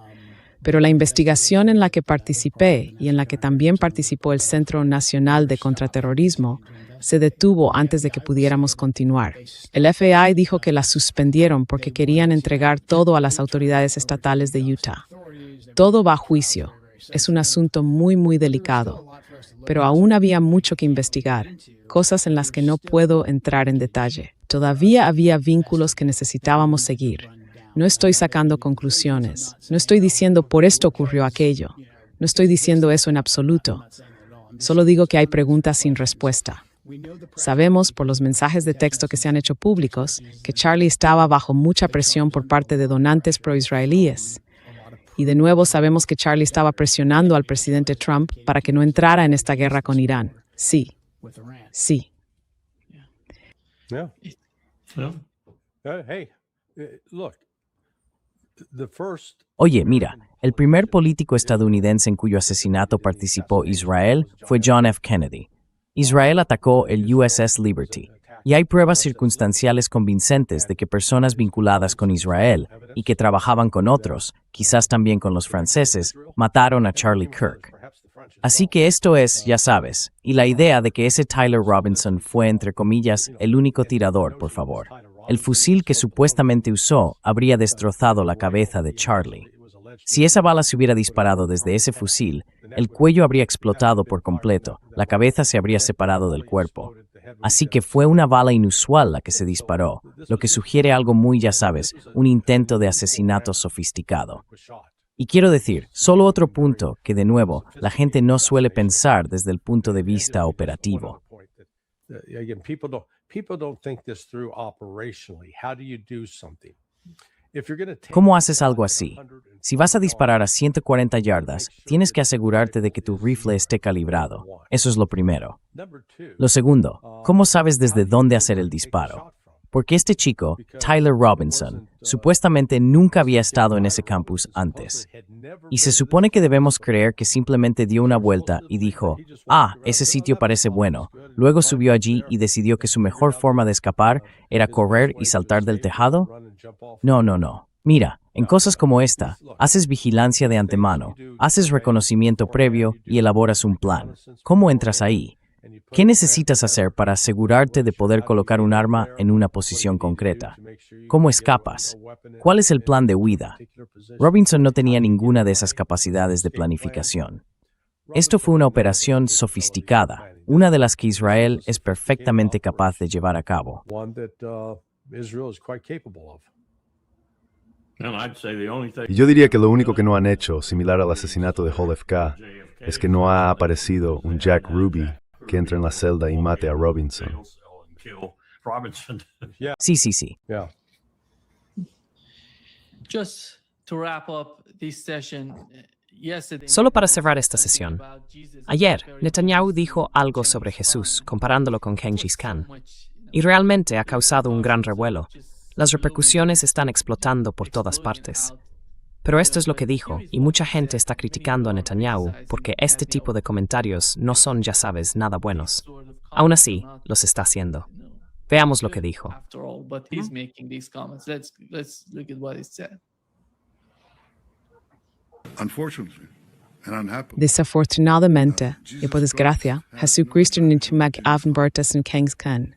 Pero la investigación en la que participé y en la que también participó el Centro Nacional de Contraterrorismo se detuvo antes de que pudiéramos continuar. El FBI dijo que la suspendieron porque querían entregar todo a las autoridades estatales de Utah. Todo va a juicio. Es un asunto muy delicado. Pero aún había mucho que investigar, cosas en las que no puedo entrar en detalle. Todavía había vínculos que necesitábamos seguir. No estoy sacando conclusiones. No estoy diciendo por esto ocurrió aquello. No estoy diciendo eso en absoluto. Solo digo que hay preguntas sin respuesta. Sabemos por los mensajes de texto que se han hecho públicos que Charlie estaba bajo mucha presión por parte de donantes pro-israelíes. Y de nuevo sabemos que Charlie estaba presionando al presidente Trump para que no entrara en esta guerra con Irán. Sí. Yeah. Hey, look, The first Oye, mira, el primer político estadounidense en cuyo asesinato participó Israel fue John F. Kennedy. Israel atacó el USS Liberty, y hay pruebas circunstanciales convincentes de que personas vinculadas con Israel y que trabajaban con otros, quizás también con los franceses, mataron a Charlie Kirk. Así que esto es, ya sabes, y la idea de que ese Tyler Robinson fue, entre comillas, el único tirador, por favor. El fusil que supuestamente usó habría destrozado la cabeza de Charlie. Si esa bala se hubiera disparado desde ese fusil, el cuello habría explotado por completo, la cabeza se habría separado del cuerpo. Así que fue una bala inusual la que se disparó, lo que sugiere algo muy, ya sabes, un intento de asesinato sofisticado. Y quiero decir, solo otro punto que, de nuevo, la gente no suele pensar desde el punto de vista operativo. Again, people don't think this through operationally. How do you do something? If you're going to take ¿Cómo haces algo así? Si vas a disparar a 140 yardas, tienes que asegurarte de que tu rifle esté calibrado. Eso es lo primero. Lo segundo, ¿cómo sabes desde dónde hacer el disparo? Porque este chico, Tyler Robinson, supuestamente nunca había estado en ese campus antes. Y se supone que debemos creer que simplemente dio una vuelta y dijo, ese sitio parece bueno. Luego subió allí y decidió que su mejor forma de escapar era correr y saltar del tejado. No. Mira, en cosas como esta, haces vigilancia de antemano, haces reconocimiento previo y elaboras un plan. ¿Cómo entras ahí? ¿Qué necesitas hacer para asegurarte de poder colocar un arma en una posición concreta? ¿Cómo escapas? ¿Cuál es el plan de huida? Robinson no tenía ninguna de esas capacidades de planificación. Esto fue una operación sofisticada, una de las que Israel es perfectamente capaz de llevar a cabo. one that Israel is quite capable of. And I'd say the only thing Y yo diría que lo único que no han hecho, similar al asesinato de JFK, es que no ha aparecido un Jack Ruby que entre en la celda y mate a Robinson. and kill Robinson. Sí. Yeah. Just to wrap up this session, yesterday. Solo para cerrar esta sesión. Ayer, Netanyahu dijo algo sobre Jesús, comparándolo con Genghis Khan. Y realmente ha causado un gran revuelo. Las repercusiones están explotando por todas partes. Pero esto es lo que dijo, y mucha gente está criticando a Netanyahu porque este tipo de comentarios no son, ya sabes, nada buenos. Aún así, los está haciendo. Veamos lo que dijo. After all, but he's making these comments. Let's look at what he said. Unfortunately and unhappily, Desafortunadamente, y por desgracia, Jesucristo nunca avnbörtas en Kings Khan.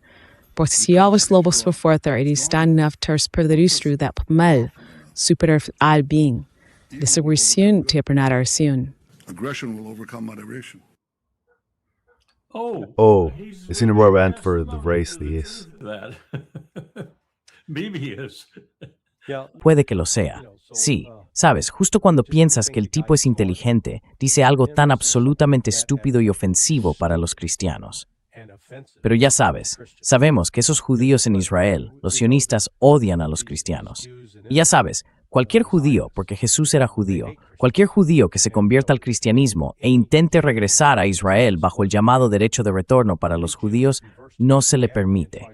Porque si alvos lobos för fuerter är stan av ters perderustru that mel, superar all being. Desagression till pernaración. aggression will overcome moderation. Oh, es irrelevant for the race the is. That Bibi is. Puede que lo sea. Sí, sabes, justo cuando piensas que el tipo es inteligente, dice algo tan absolutamente estúpido y ofensivo para los cristianos. Pero ya sabes, sabemos que esos judíos en Israel, los sionistas, odian a los cristianos. Y ya sabes, cualquier judío, porque Jesús era judío, cualquier judío que se convierta al cristianismo e intente regresar a Israel bajo el llamado derecho de retorno para los judíos, no se le permite.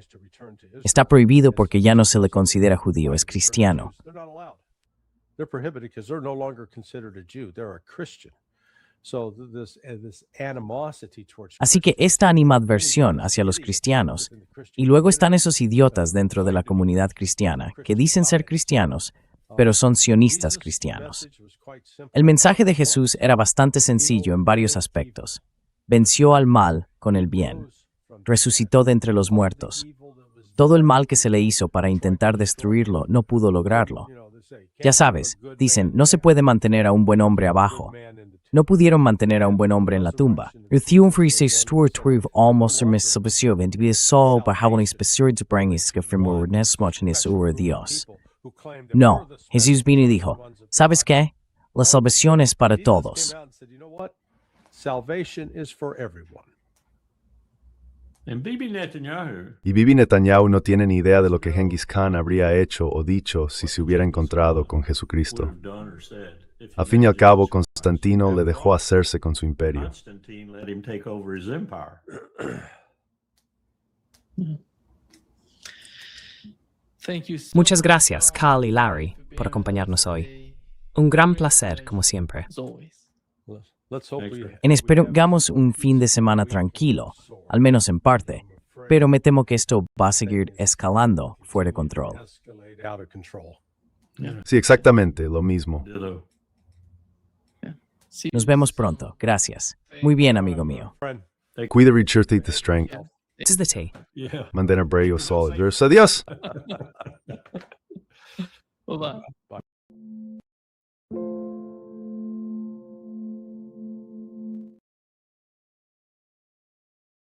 Está prohibido porque ya no se le considera judío, es cristiano. They're not allowed. They're prohibited because they're no longer considered a Jew. They're a Christian. So this animosity towards Así que esta animadversión hacia los cristianos, y luego están esos idiotas dentro de la comunidad cristiana que dicen ser cristianos, pero son sionistas cristianos. El mensaje de Jesús era bastante sencillo en varios aspectos. Venció al mal con el bien. Resucitó de entre los muertos. Todo el mal que se le hizo para intentar destruirlo no pudo lograrlo. Ya sabes, dicen, no se puede mantener a un buen hombre abajo. No pudieron mantener a un buen hombre en la tumba. No, Jesús vino y dijo, ¿sabes qué? La salvación es para todos. Salvation is for everyone. And Bibi Netanyahu, Y Bibi Netanyahu no tiene ni idea de lo que Genghis Khan habría hecho o dicho si se hubiera encontrado con Jesucristo. would have done or said if A fin y al cabo, Constantino le dejó hacerse con su imperio. Constantine let him take over his empire. Thank you so Muchas gracias, Carl y Larry. por acompañarnos hoy. Un gran placer, como siempre. As always. Let's hope Thanks, we Greg. Esperamos un fin de semana tranquilo, al menos en parte, pero me temo que esto va a seguir escalando fuera de control. escalate out of control. Sí, exactamente, lo mismo. Ditto. See Nos vemos pronto. Gracias. Muy bien, amigo mío. Friend. Cuida Richard y the strength. This is the tea. Yeah. Mantén el brillo sólido. Adiós. Bye-bye.